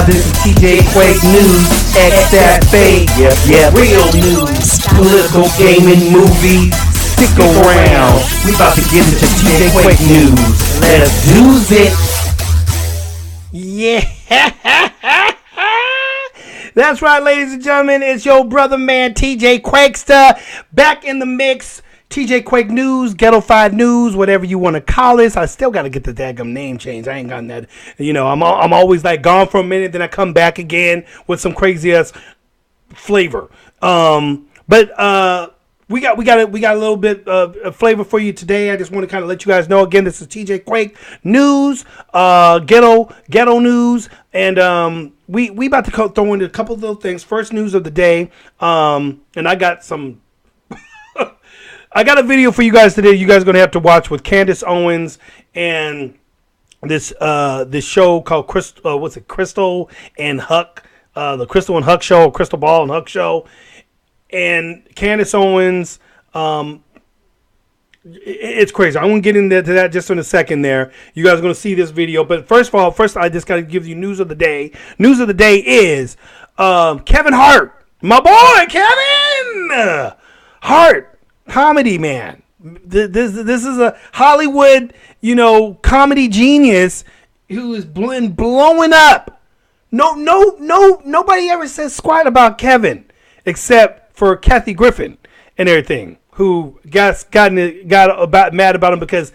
This is TJQUaKE News, X that fake, yeah, real news, political, gaming, movies. Stick around, we about to get into TJQUaKE News. Let's do it. Yeah. That's right, ladies and gentlemen. It's your brother man, TJQuaKe, back in the mix. TJQUaKE News, Ghetto-fied News, whatever you want to call this. I still got to get the daggum name changed. I ain't gotten that. You know, I'm always like gone for a minute, then I come back again with some crazy ass flavor. But we got a little bit of flavor for you today. I just want to kind of let you guys know again. This is TJQUaKE News, ghetto news, and we about to throw in a couple of little things. First news of the day, and I got some. I got a video for you guys today. You guys are gonna have to watch with Candace Owens and this show called Krystal and Huck, the Krystal and Huck show, Krystal Ball and Huck show, and Candace Owens. It's crazy. I'm gonna get into that just in a second. There, you guys are gonna see this video. But first I just gotta give you news of the day. News of the day is Kevin Hart, my boy Kevin Hart. Comedy man, this is a Hollywood, comedy genius who is blowing up. Nobody ever says squat about Kevin except for Kathy Griffin and everything, who got mad about him because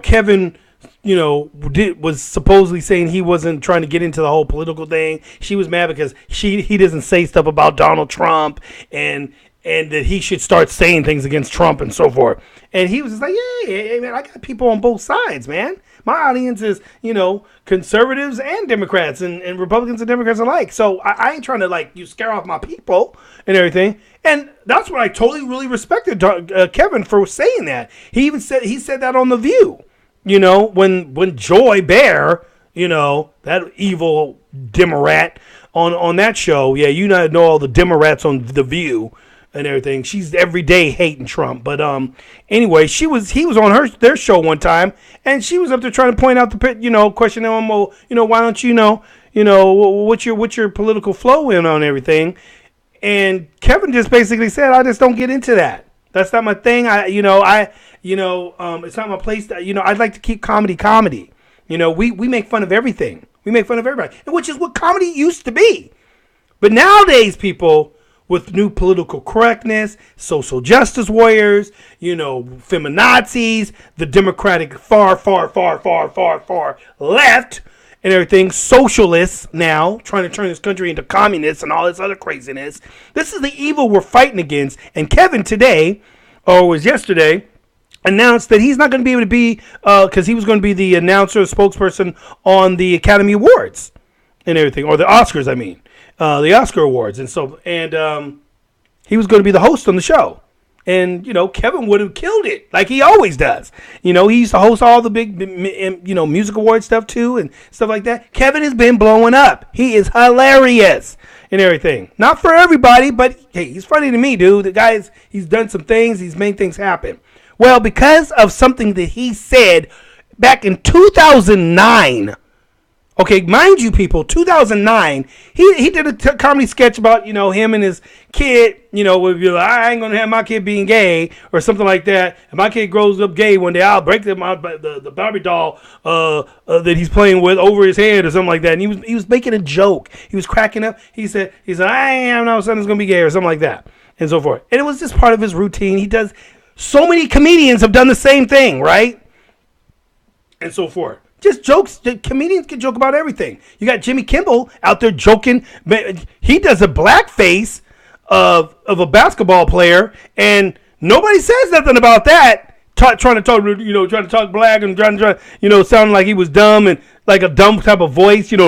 Kevin was supposedly saying he wasn't trying to get into the whole political thing. She was mad because he doesn't say stuff about Donald Trump and that he should start saying things against Trump and so forth. And he was just like, yeah, man, I got people on both sides, man. My audience is, conservatives and Democrats and Republicans and Democrats alike. So I ain't trying to, you scare off my people and everything. And that's what I totally really respected Kevin for saying that. He said that on The View, when Joy Behar, that evil Demorat on that show. Yeah, you know all the Demorats on The View and everything. She's every day hating Trump. But anyway, he was on their show one time, and she was up there trying to point out questioning him, why don't what's your political flow in on everything? And Kevin just basically said, I just don't get into that. That's not my thing. It's not my place. I'd like to keep comedy. We make fun of everything. We make fun of everybody, which is what comedy used to be. But nowadays, people, with new political correctness, social justice warriors, feminazis, the Democratic far left and everything, socialists now trying to turn this country into communists and all this other craziness. This is the evil we're fighting against. And Kevin today, or it was yesterday, announced that he's not going to be able to be, because he was going to be the announcer, spokesperson on the Academy Awards and everything, or the Oscars, I mean. The Oscar Awards, and he was going to be the host on the show, and Kevin would have killed it like he always does. He used to host all the big music award stuff too and stuff like that. Kevin has been blowing up. He is hilarious and everything. Not for everybody, but hey, he's funny to me, dude. The guy he's done some things. He's made things happen. Well, because of something that he said back in 2009. Okay, mind you, people, 2009, he did a comedy sketch about, him and his kid, would be like, I ain't going to have my kid being gay or something like that. If my kid grows up gay one day, I'll break the Barbie doll that he's playing with over his head or something like that. And he was making a joke. He was cracking up. He said, I ain't no son is going to be gay or something like that and so forth. And it was just part of his routine. He does, so many comedians have done the same thing, right? And so forth. Just jokes. The comedians can joke about everything. You got Jimmy Kimmel out there joking. He does a blackface of a basketball player, and nobody says nothing about that. Trying to talk black and trying to, sounding like he was dumb and like a dumb type of voice, and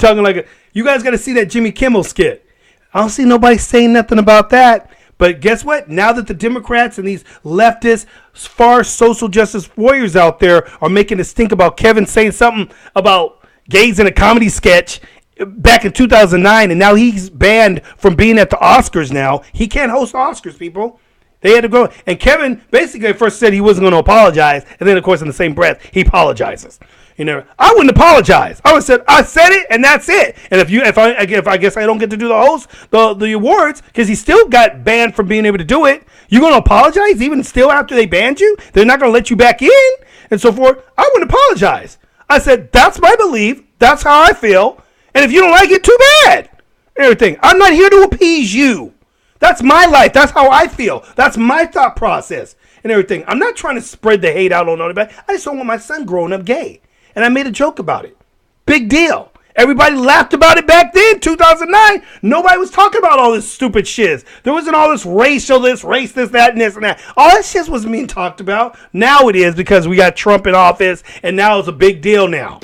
talking like a. You guys got to see that Jimmy Kimmel skit. I don't see nobody saying nothing about that. But guess what? Now that the Democrats and these leftist, far social justice warriors out there are making us think about Kevin saying something about gays in a comedy sketch back in 2009, and now he's banned from being at the Oscars now. He can't host Oscars, people. They had to go. And Kevin basically at first said he wasn't going to apologize, and then, of course, in the same breath, he apologizes. You know, I wouldn't apologize. I would have said, I said it, and that's it. And if I guess I don't get to do the awards because he still got banned from being able to do it, you're gonna apologize even still after they banned you? They're not gonna let you back in and so forth. I wouldn't apologize. I said, that's my belief. That's how I feel. And if you don't like it, too bad. And everything. I'm not here to appease you. That's my life. That's how I feel. That's my thought process and everything. I'm not trying to spread the hate out on everybody. I just don't want my son growing up gay. And I made a joke about it. Big deal. Everybody laughed about it back then, 2009. Nobody was talking about all this stupid shit. There wasn't all this racial, this, that, and this and that. All that shit wasn't being talked about. Now it is because we got Trump in office, and now it's a big deal now.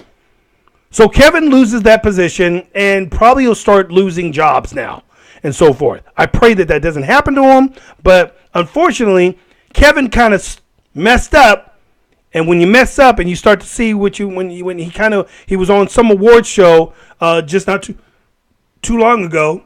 So Kevin loses that position, and probably he'll start losing jobs now, and so forth. I pray that doesn't happen to him, but unfortunately, Kevin kind of messed up. And when you mess up and you start to see when he was on some award show just not too long ago,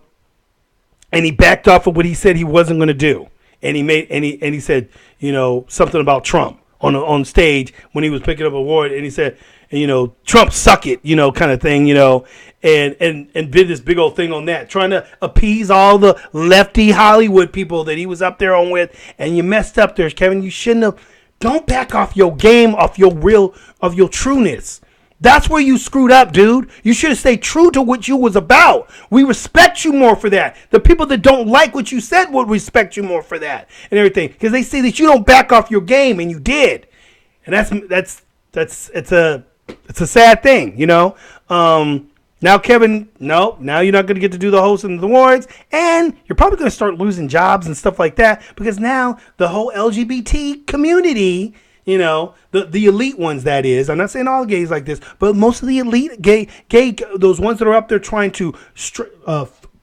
and he backed off of what he said he wasn't going to do, and he said, you know, something about Trump on stage when he was picking up an award, and he said, you know, Trump suck it, you know, kind of thing, you know, and did this big old thing on that, trying to appease all the lefty Hollywood people that he was up there on with, and you messed up there, Kevin. You shouldn't have. Don't back off your game, off your trueness. That's where you screwed up, dude. You should have stayed true to what you was about. We respect you more for that. The people that don't like what you said would respect you more for that and everything, because they see that you don't back off your game, and you did. And it's a sad thing, you know. Now, Kevin, now you're not going to get to do the host and the awards, and you're probably going to start losing jobs and stuff like that, because now the whole LGBT community, you know, the elite ones, that is, I'm not saying all gays like this, but most of the elite gay, those ones that are up there trying to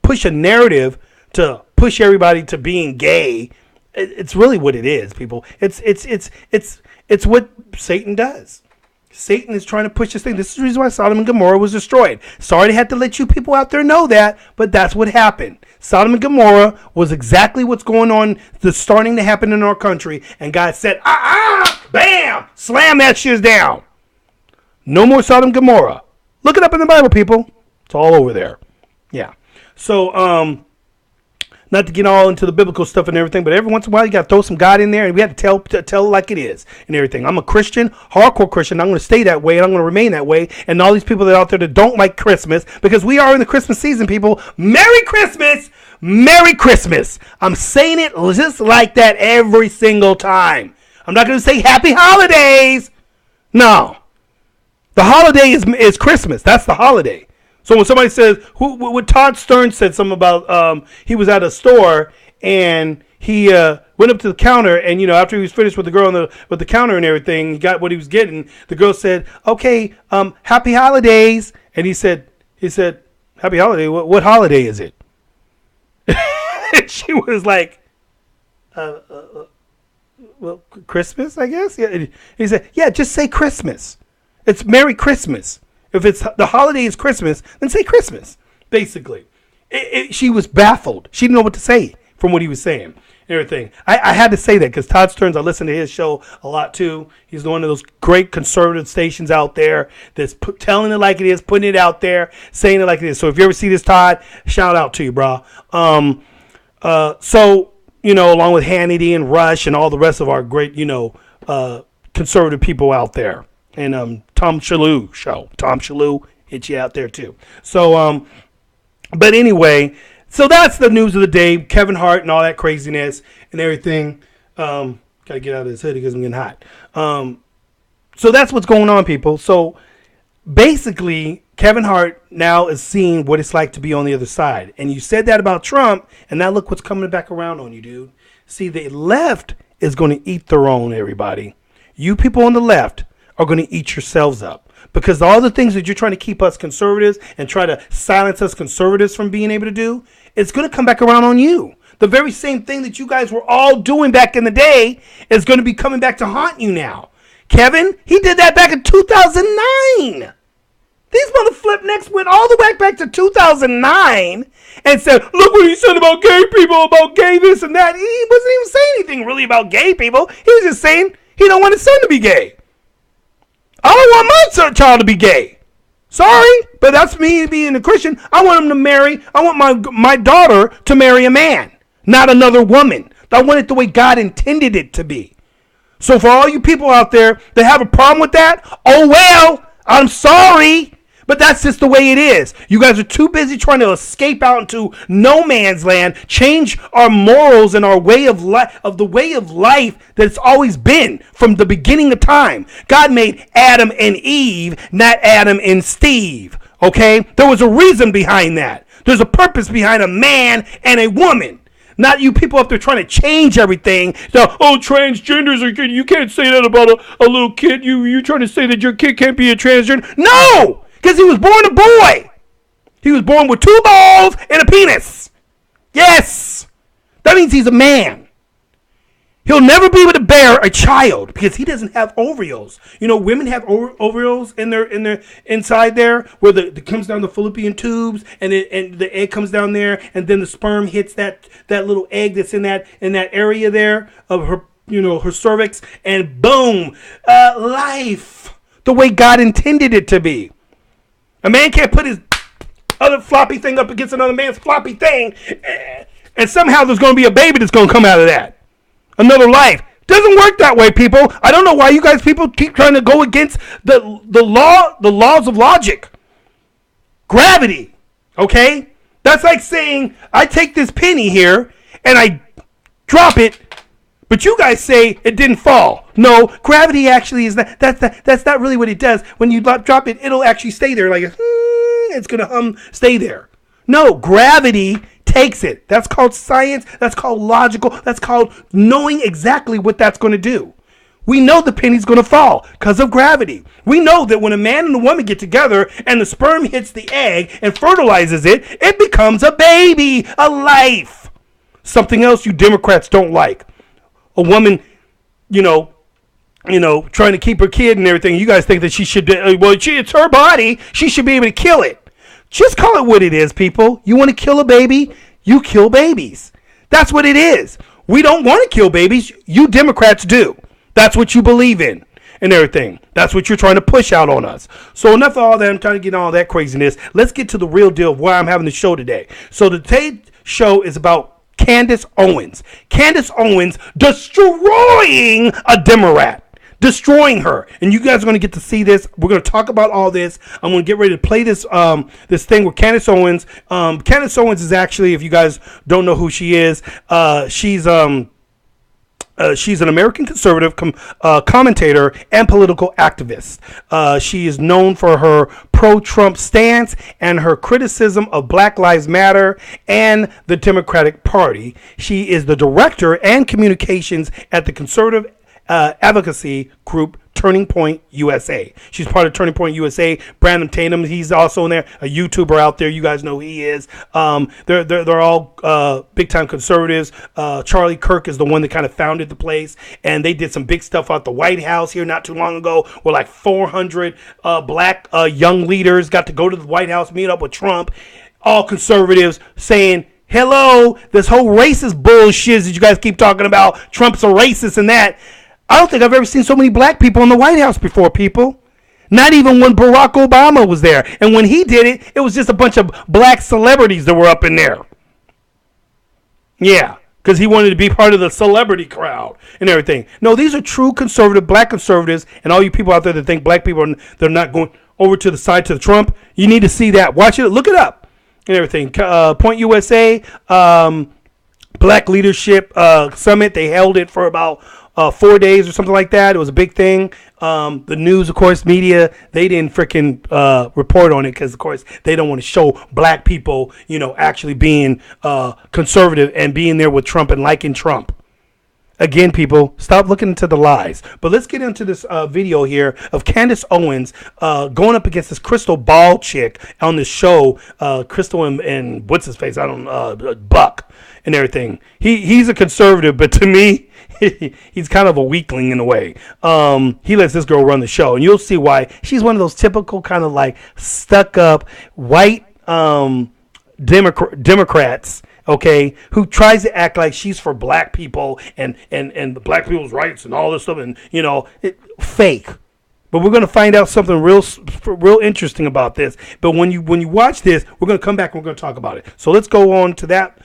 push a narrative to push everybody to being gay, it's really what it is, people. It's what Satan does. Satan is trying to push this thing. This is the reason why Sodom and Gomorrah was destroyed. Sorry to have to let you people out there know that, but that's what happened. Sodom and Gomorrah was exactly what's going on, that's starting to happen in our country, and God said, bam, slam that shit down. No more Sodom and Gomorrah. Look it up in the Bible, people. It's all over there. Yeah. So, not to get all into the biblical stuff and everything, but every once in a while you got to throw some God in there, and we have to tell it like it is and everything. I'm a Christian, hardcore Christian. I'm going to stay that way, and I'm going to remain that way. And all these people that are out there that don't like Christmas, because we are in the Christmas season, people. Merry Christmas! Merry Christmas! I'm saying it just like that every single time. I'm not going to say Happy Holidays. No. The holiday is Christmas. That's the holiday. So when somebody says, what Todd Stern said something about, he was at a store and he went up to the counter, and, you know, after he was finished with the girl with the counter and everything, he got what he was getting. The girl said, okay, happy holidays. And he said, happy holiday. What holiday is it? And she was like, well, Christmas, I guess. Yeah. And he said, yeah, just say Christmas. It's Merry Christmas. If it's the holiday is Christmas, then say Christmas, basically. She was baffled. She didn't know what to say from what he was saying and everything. I had to say that because Todd Stearns, I listen to his show a lot too. He's one of those great conservative stations out there that's telling it like it is, putting it out there, saying it like it is. So if you ever see this, Todd, shout out to you, bro. So, you know, along with Hannity and Rush and all the rest of our great, you know, conservative people out there. And Tom Shalhoub show. Tom Shalhoub hit you out there too. So, but anyway, so that's the news of the day. Kevin Hart and all that craziness and everything. Gotta get out of this hoodie because I'm getting hot. So that's what's going on, people. So basically, Kevin Hart now is seeing what it's like to be on the other side. And you said that about Trump, and now look what's coming back around on you, dude. See, the left is going to eat their own, everybody. You people on the left are going to eat yourselves up, because all the things that you're trying to keep us conservatives and try to silence us conservatives from being able to do, it's going to come back around on you. The very same thing that you guys were all doing back in the day is going to be coming back to haunt you now. Kevin, he did that back in 2009. These motherflipnecks went all the way back to 2009 and said, look what he said about gay people, about gay this and that. He wasn't even saying anything really about gay people. He was just saying he don't want his son to be gay. I don't want my child to be gay. Sorry, but that's me being a Christian. I want him to marry. I want my daughter to marry a man, not another woman. I want it the way God intended it to be. So for all you people out there that have a problem with that, oh well, I'm sorry. But that's just the way it is. You guys are too busy trying to escape out into no man's land, change our morals and our way of life, the way of life that it's always been from the beginning of time. God made Adam and Eve, not Adam and Steve. Okay? There was a reason behind that. There's a purpose behind a man and a woman. Not you people up there trying to change everything. So, oh, transgenders are good. You can't say that about a little kid. You trying to say that your kid can't be a transgender? No! Because he was born a boy. He was born with 2 balls and a penis. Yes. That means he's a man. He'll never be able to bear a child because he doesn't have ovules. You know, women have ovules in their inside there where it comes down the fallopian tubes and the egg comes down there and then the sperm hits that little egg that's in that area there of her, her cervix, and boom, life the way God intended it to be. A man can't put his other floppy thing up against another man's floppy thing, and somehow there's going to be a baby that's going to come out of that. Another life. Doesn't work that way, people. I don't know why you guys people keep trying to go against the laws of logic. Gravity. Okay? That's like saying I take this penny here and I drop it, but you guys say it didn't fall. No, gravity actually is that's not really what it does. When you drop it, it'll actually stay there like it's gonna stay there. No, gravity takes it. That's called science. That's called logical. That's called knowing exactly what that's going to do. We know the penny's going to fall because of gravity. We know that when a man and a woman get together and the sperm hits the egg and fertilizes it, it becomes a baby, a life. Something else you Democrats don't like. A woman, trying to keep her kid and everything. You guys think that she should, it's her body. She should be able to kill it. Just call it what it is, people. You want to kill a baby? You kill babies. That's what it is. We don't want to kill babies. You Democrats do. That's what you believe in and everything. That's what you're trying to push out on us. So enough of all that. I'm trying to get all that craziness. Let's get to the real deal of why I'm having the show today. So today's show is about Candace Owens. Candace Owens destroying a Demorat. Destroying her. And you guys are going to get to see this. We're going to talk about all this. I'm going to get ready to play this this thing with Candace Owens. Candace Owens is actually, if you guys don't know who she is, she's an American conservative commentator and political activist. She is known for her pro-Trump stance and her criticism of Black Lives Matter and the Democratic Party. She is the director and communications at the conservative advocacy group Turning Point USA. She's part of Turning Point USA. Brandon Tatum, he's also in there, a YouTuber out there. You guys know who he is. They're all big time conservatives. Charlie Kirk is the one that kind of founded the place, and they did some big stuff out the White House here not too long ago, where like 400 black young leaders got to go to the White House, meet up with Trump, all conservatives, saying, hello, this whole racist bullshit that you guys keep talking about, Trump's a racist and that. I don't think I've ever seen so many black people in the White House before, people. Not even when Barack Obama was there. And when he did it, it was just a bunch of black celebrities that were up in there. Yeah, because he wanted to be part of the celebrity crowd and everything. No, these are true conservative, black conservatives, and all you people out there that think black people they're not going over to the side to the Trump, you need to see that. Watch it. Look it up and everything. Point USA, Black Leadership Summit. They held it for about 4 days or something like that. It was a big thing. The news, of course, media, they didn't freaking report on it because, of course, they don't want to show black people, actually being conservative and being there with Trump and liking Trump. Again, people, stop looking into the lies. But let's get into this video here of Candace Owens going up against this Krystal Ball chick on this show. Krystal and what's his face? I don't Buck and everything. He's a conservative, but to me, he's kind of a weakling in a way. He lets this girl run the show, and you'll see why. She's one of those typical kind of like stuck up white Democrats, okay, who tries to act like she's for black people and the black people's rights and all this stuff, and fake. But we're going to find out something real interesting about this. But when you watch this, we're going to come back and we're going to talk about it. So let's go on to that.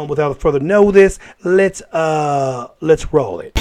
Without further notice, let's roll it.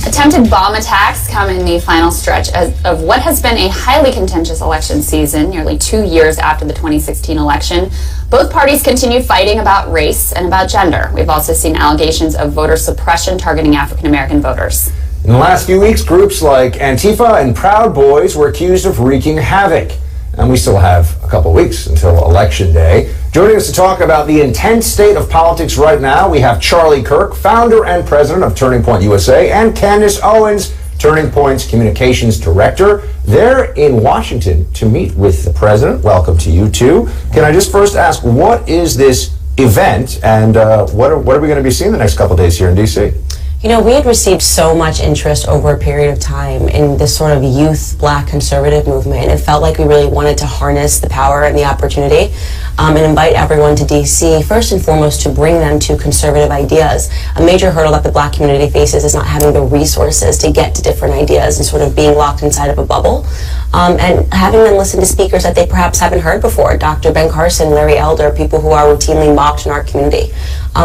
Attempted bomb attacks come in the final stretch of what has been a highly contentious election season, nearly 2 years after the 2016 election. Both parties continue fighting about race and about gender. We've also seen allegations of voter suppression targeting African American voters. In the last few weeks, groups like Antifa and Proud Boys were accused of wreaking havoc. And we still have a couple weeks until Election Day. Joining us to talk about the intense state of politics right now, we have Charlie Kirk, founder and president of Turning Point USA, and Candace Owens, Turning Point's communications director. They're in Washington to meet with the president. Welcome to you two. Can I just first ask, what is this event, and what are we going to be seeing the next couple of days here in D.C.? You know, we had received so much interest over a period of time in this sort of youth black conservative movement, and it felt like we really wanted to harness the power and the opportunity and invite everyone to DC, first and foremost, to bring them to conservative ideas. A major hurdle that the black community faces is not having the resources to get to different ideas and sort of being locked inside of a bubble. And having them listen to speakers that they perhaps haven't heard before, Dr. Ben Carson, Larry Elder, people who are routinely mocked in our community.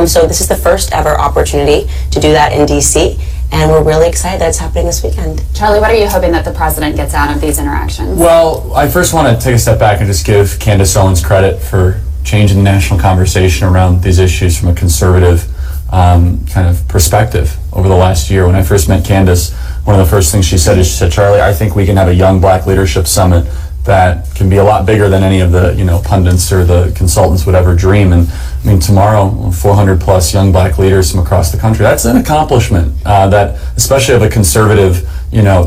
So this is the first ever opportunity to do that in DC, and we're really excited that it's happening this weekend. Charlie, what are you hoping that the president gets out of these interactions? Well, I first want to take a step back and just give Candace Owens credit for changing the national conversation around these issues from a conservative kind of perspective over the last year. When I first met Candace, one of the first things she said is, she said, Charlie, I think we can have a young black leadership summit that can be a lot bigger than any of the pundits or the consultants would ever dream. And I mean, tomorrow, 400 plus young black leaders from across the country. That's an accomplishment that, especially of a conservative,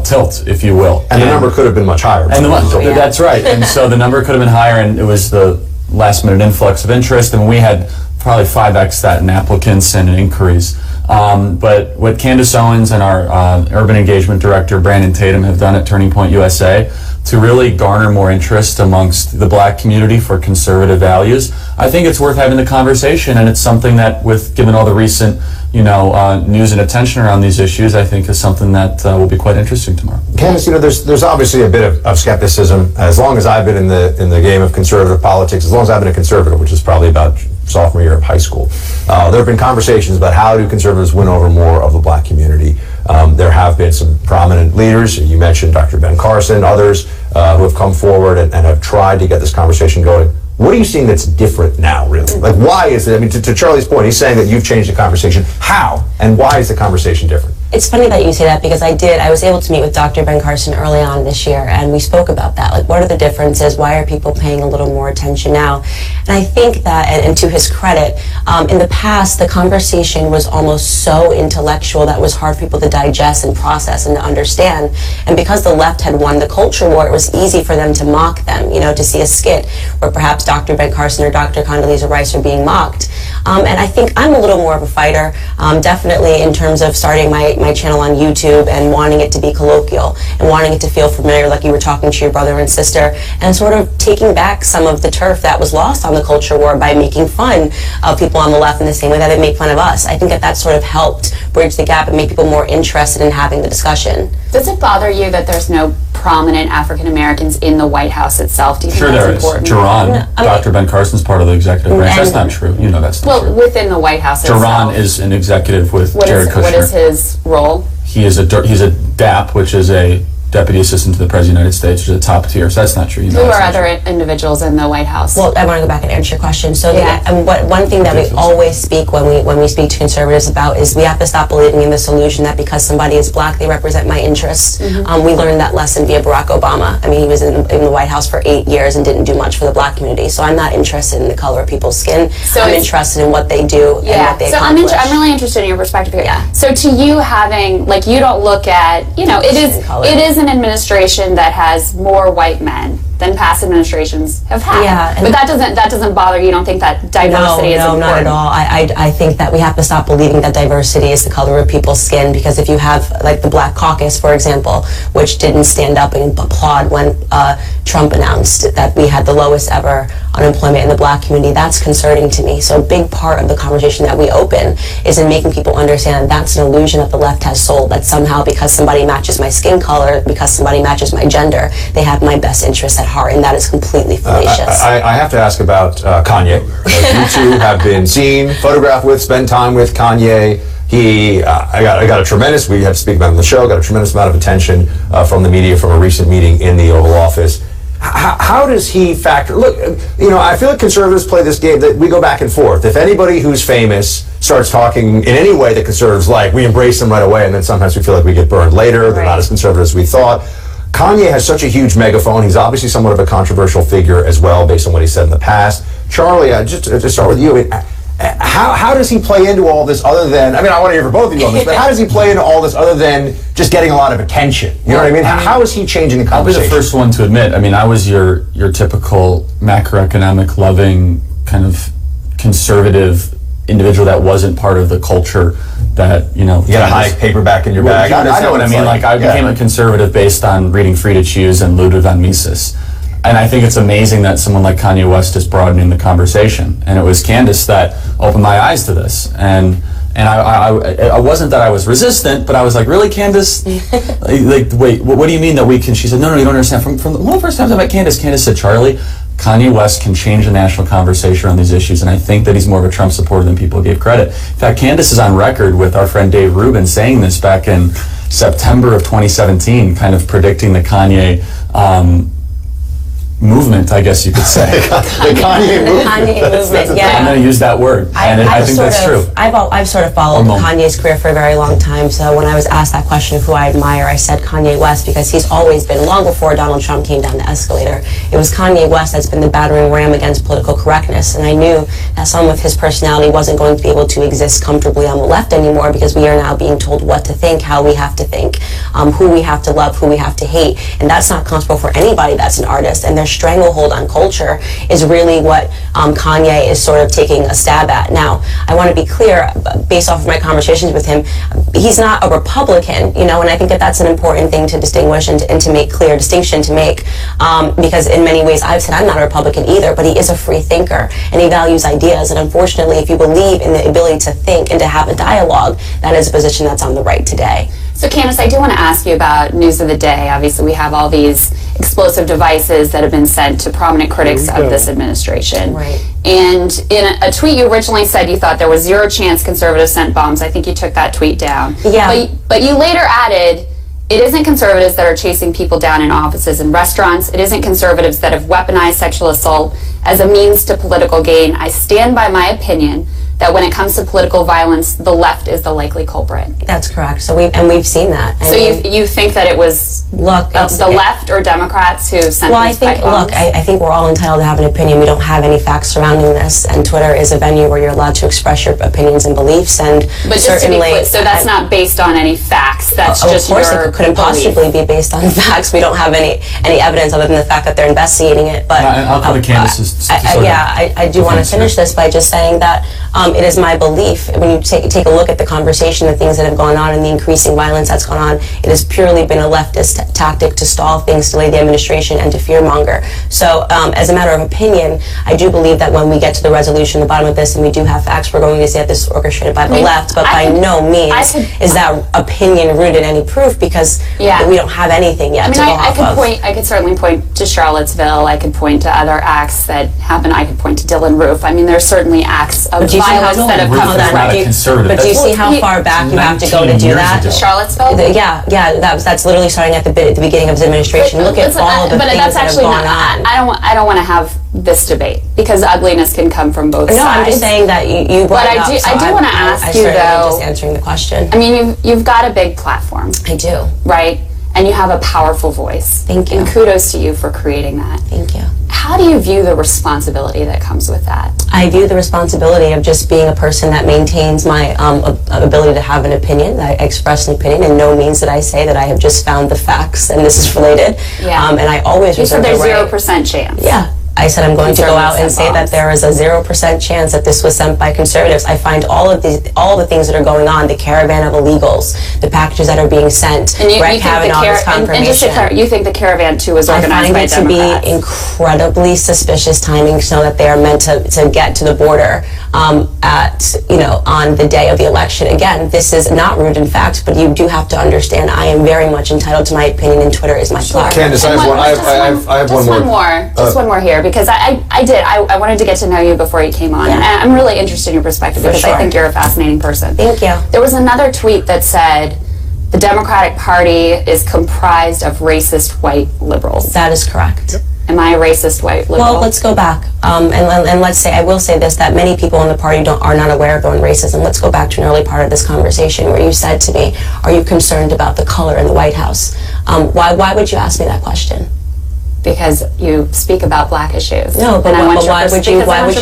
tilt, if you will. And the number could have been much higher. And that's right. And so the number could have been higher, and it was the last minute influx of interest. And we had probably 5x that in applicants and in inquiries. But what Candace Owens and our urban engagement director, Brandon Tatum, have done at Turning Point USA to really garner more interest amongst the black community for conservative values, I think it's worth having the conversation, and it's something that, given all the recent news and attention around these issues, I think is something that will be quite interesting tomorrow. Candace, there's obviously a bit of skepticism. As long as I've been in the game of conservative politics, as long as I've been a conservative, which is probably about sophomore year of high school, there have been conversations about how do conservatives win over more of the black community. There have been some prominent leaders. You mentioned Dr. Ben Carson, others who have come forward and have tried to get this conversation going. What are you seeing that's different now, really? Like, why is it? I mean, to Charlie's point, he's saying that you've changed the conversation. How and why is the conversation different? It's funny that you say that, because I was able to meet with Dr. Ben Carson early on this year, and we spoke about that. Like, what are the differences? Why are people paying a little more attention now? And I think that, and to his credit, in the past, the conversation was almost so intellectual that it was hard for people to digest and process and to understand. And because the left had won the culture war, it was easy for them to mock them, to see a skit where perhaps Dr. Ben Carson or Dr. Condoleezza Rice are being mocked. And I think I'm a little more of a fighter, definitely in terms of starting my channel on YouTube and wanting it to be colloquial and wanting it to feel familiar, like you were talking to your brother and sister, and sort of taking back some of the turf that was lost on the culture war by making fun of people on the left in the same way that they make fun of us. I think that sort of helped bridge the gap and make people more interested in having the discussion. Does it bother you that there's no prominent African Americans in the White House itself? Do you think that's important? Jerron, Dr. Ben Carson's part of the executive branch. That's not true. That's not true. Well, within the White House itself. Jerron is an executive with Jared Kushner. What is his role? He's a DAP, which is a Deputy Assistant to the President of the United States, which is a top tier. So that's not true. Who are other individuals in the White House? Well, I want to go back and answer your question. So one thing that we always speak when we speak to conservatives about is we have to stop believing in this illusion that because somebody is black, they represent my interests. Mm-hmm. We learned that lesson via Barack Obama. I mean, he was in the White House for 8 years and didn't do much for the black community. So I'm not interested in the color of people's skin. So I'm interested in what they do and what they accomplish. I'm really interested in your perspective here. Yeah. So to you, having, you don't look at, it is an administration that has more white men than past administrations have had. Yeah, but that doesn't bother you. You don't think that diversity is important? No, not at all. I think that we have to stop believing that diversity is the color of people's skin, because if you have, like, the Black Caucus, for example, which didn't stand up and applaud when Trump announced that we had the lowest ever unemployment in the Black community, that's concerning to me. So a big part of the conversation that we open is in making people understand that that's an illusion that the left has sold, that somehow because somebody matches my skin color, because somebody matches my gender, they have my best interests at heart, and that is completely fallacious. I have to ask about Kanye. You two have been seen, photographed with, spent time with Kanye. I got a tremendous, we have to speak about him on the show, got a tremendous amount of attention from the media from a recent meeting in the Oval Office. How does he factor? Look, I feel like conservatives play this game that we go back and forth. If anybody who's famous starts talking in any way that conservatives like, we embrace them right away, and then sometimes we feel like we get burned later. They're not as conservative as we thought. Kanye has such a huge megaphone. He's obviously somewhat of a controversial figure as well, based on what he said in the past. Charlie, just to start with you, how does he play into all this other than, I want to hear from both of you on this, but how does he play into all this other than just getting a lot of attention? You know what I mean? How is he changing the conversation? I'll be the first one to admit, I was your typical macroeconomic loving kind of conservative individual that wasn't part of the culture that, you had a high paperback in your bag. I know what I mean. I became a conservative based on reading Frida Choose and Ludwig von Mises. And I think it's amazing that someone like Kanye West is broadening the conversation. And it was Candace that opened my eyes to this. And I wasn't that I was resistant, but I was like, really, Candace? Wait, what do you mean that we can? She said, no, you don't understand. From one of the first times I met Candace said, Charlie, Kanye West can change the national conversation on these issues, and I think that he's more of a Trump supporter than people give credit. In fact, Candace is on record with our friend Dave Rubin saying this back in September of 2017, kind of predicting the Kanye movement, I guess you could say. The Kanye movement. Kanye movement, yeah. I'm going to use that word, and I think that's true. I've sort of followed Kanye's career for a very long time, so when I was asked that question of who I admire, I said Kanye West, because he's always been, long before Donald Trump came down the escalator, it was Kanye West that's been the battering ram against political correctness, and I knew that some of his personality wasn't going to be able to exist comfortably on the left anymore, because we are now being told what to think, how we have to think, who we have to love, who we have to hate, and that's not comfortable for anybody that's an artist, and their stranglehold on culture is really what Kanye is sort of taking a stab at. Now, I want to be clear, based off of my conversations with him, he's not a Republican, and I think that that's an important thing to distinguish and to make clear, distinction to make, because in many ways I've said I'm not a Republican either, but he is a free thinker, and he values ideas, and unfortunately, if you believe in the ability to think and to have a dialogue, that is a position that's on the right today. So Candace, I do want to ask you about news of the day. Obviously, we have all these explosive devices that have been sent to prominent critics of this administration. Right. And in a tweet, you originally said you thought there was zero chance conservatives sent bombs. I think you took that tweet down. Yeah. But you later added, it isn't conservatives that are chasing people down in offices and restaurants. It isn't conservatives that have weaponized sexual assault as a means to political gain. I stand by my opinion that when it comes to political violence, the left is the likely culprit. That's correct. So we've seen that. So you think that it was the left or Democrats who sent these pipe bombs? I think we're all entitled to have an opinion. We don't have any facts surrounding this, and Twitter is a venue where you're allowed to express your opinions and beliefs. And but just to be clear, so that's not based on any facts. That's just your Of course, it couldn't possibly be based on facts. We don't have any evidence other than the fact that they're investigating it. But I'll come to Candace's. I do want to finish this by just saying that it is my belief, when you take a look at the conversation, the things that have gone on, and the increasing violence that's gone on, it has purely been a leftist tactic to stall things, delay the administration, and to fearmonger. So, as a matter of opinion, I do believe that when we get to the resolution, the bottom of this, and we do have facts, we're going to see that this is orchestrated by the left, but by no means is that opinion rooted in any proof, because we don't have anything yet to go off of. I could certainly point to Charlottesville. I could point to other acts that happen. I could point to Dylan Roof. There's certainly acts of violence that have come from that. But do you see how far back you have to go to do that? Charlottesville? That's literally starting at the beginning of his administration. Look at all of the things that have gone on. I don't want to have this debate, because ugliness can come from both sides. No, I'm just saying that you brought it up. But I do want to ask you, though. Just answering the question. You've got a big platform. I do. Right? And you have a powerful voice. Thank you. And kudos to you for creating that. Thank you. how do you view the responsibility that comes with that? I view the responsibility of just being a person that maintains my ability to have an opinion. I express an opinion, and no means that I say that I have just found the facts and this is related. Yeah. And I always You said reserve there's the right. 0% chance. Yeah. I said I'm going to go out and say that Conservatives there is a 0% chance that this was sent by conservatives. I find all the things that are going on, the caravan of illegals, the packages that are being sent, And you Brett think Kavanaugh's confirmation. and just to clarify, you think the caravan too is I organized find by it to Democrats? be incredibly suspicious timing, so that they are meant to get to the border on the day of the election. Again, this is not rooted in fact, but you do have to understand I am very much entitled to my opinion, and Twitter is my platform. Candace, I have one more. Just one more here, because I wanted to get to know you before you came on. Yeah. And I'm really interested in your perspective because I think you're a fascinating person. Thank you. There was another tweet that said the Democratic Party is comprised of racist white liberals. That is correct. Am I a racist white liberal? Well, let's go back, and let's say, I will say this, that many people in the party are not aware of their own racism. Let's go back to an early part of this conversation where you said to me, are you concerned about the color in the White House? Why would you ask me that question? Because you speak about black issues. No, but why would you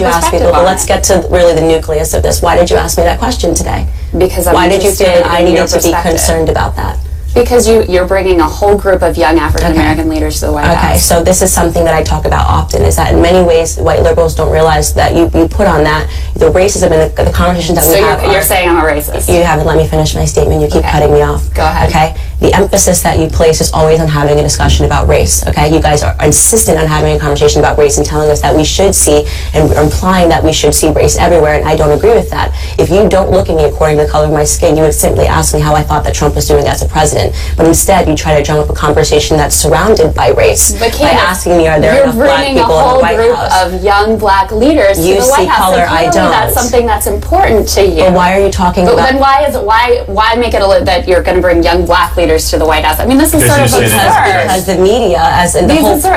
ask me? Well, let's get to really the nucleus of this. Why did you ask me that question today? Because why did you feel that I needed to be concerned about that? Because you're bringing a whole group of young African American leaders to the White House. Okay, so this is something that I talk about often, is that in many ways white liberals don't realize that you put on that the racism and the conversations that we have. So you're saying I'm a racist? You haven't let me finish my statement. You keep cutting me off. Go ahead. Okay, the emphasis that you place is always on having a discussion about race. Okay, you guys are insistent on having a conversation about race and telling us that we should see, and implying that we should see race everywhere, and I don't agree with that. If you don't look at me according to the color of my skin, you would simply ask me how I thought that Trump was doing as a president. But instead, you try to drum up a conversation that's surrounded by race by asking me, are there enough black people in the White House? You're bringing a whole group of young black leaders to the White House. You see color, I don't. That's something that's important to you. But why are you talking about? Then why make it that you're going to bring young black leaders to the White House? I mean, this is sort of absurd. Because the media,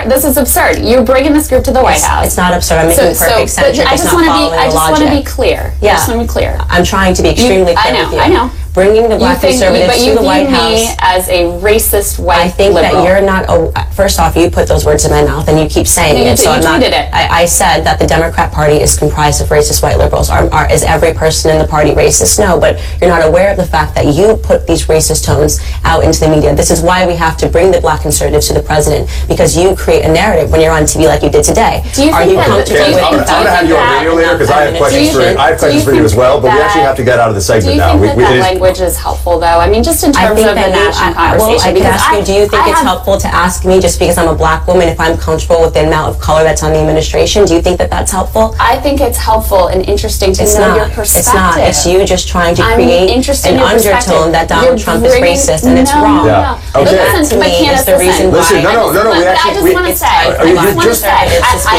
this is absurd. You're bringing this group to the White House. It's not absurd. I'm making perfect sense. You're just not following the logic. I just want to be clear. Yeah. I just want to be clear. I'm trying to be extremely clear with you. I know. Bringing the black conservatives to the White House. But you view me as a racist white I think liberal. that you're not. First off, you put those words in my mouth, and you keep saying it. So I'm not. I said that the Democrat Party is comprised of racist white liberals. Is every person in the party racist? No, but you're not aware of the fact that you put these racist tones out into the media. This is why we have to bring the black conservatives to the president, because you create a narrative when you're on TV like you did today. Are you comfortable with that? I'm going to have you on video later because I have questions for you as well. But we actually have to get out of the segment now. Do you think that language is helpful, though? I mean, just in terms of the national conversation. I could ask you, do you think it's helpful to ask me, just because I'm a black woman, if I'm comfortable with the amount of color that's on the administration? Do you think that that's helpful? I think it's helpful and interesting to know your perspective. It's not. It's you just trying to create an undertone that Donald Trump is racist, and it's wrong. Yeah. Okay. Listen, but Candace, listen. No. I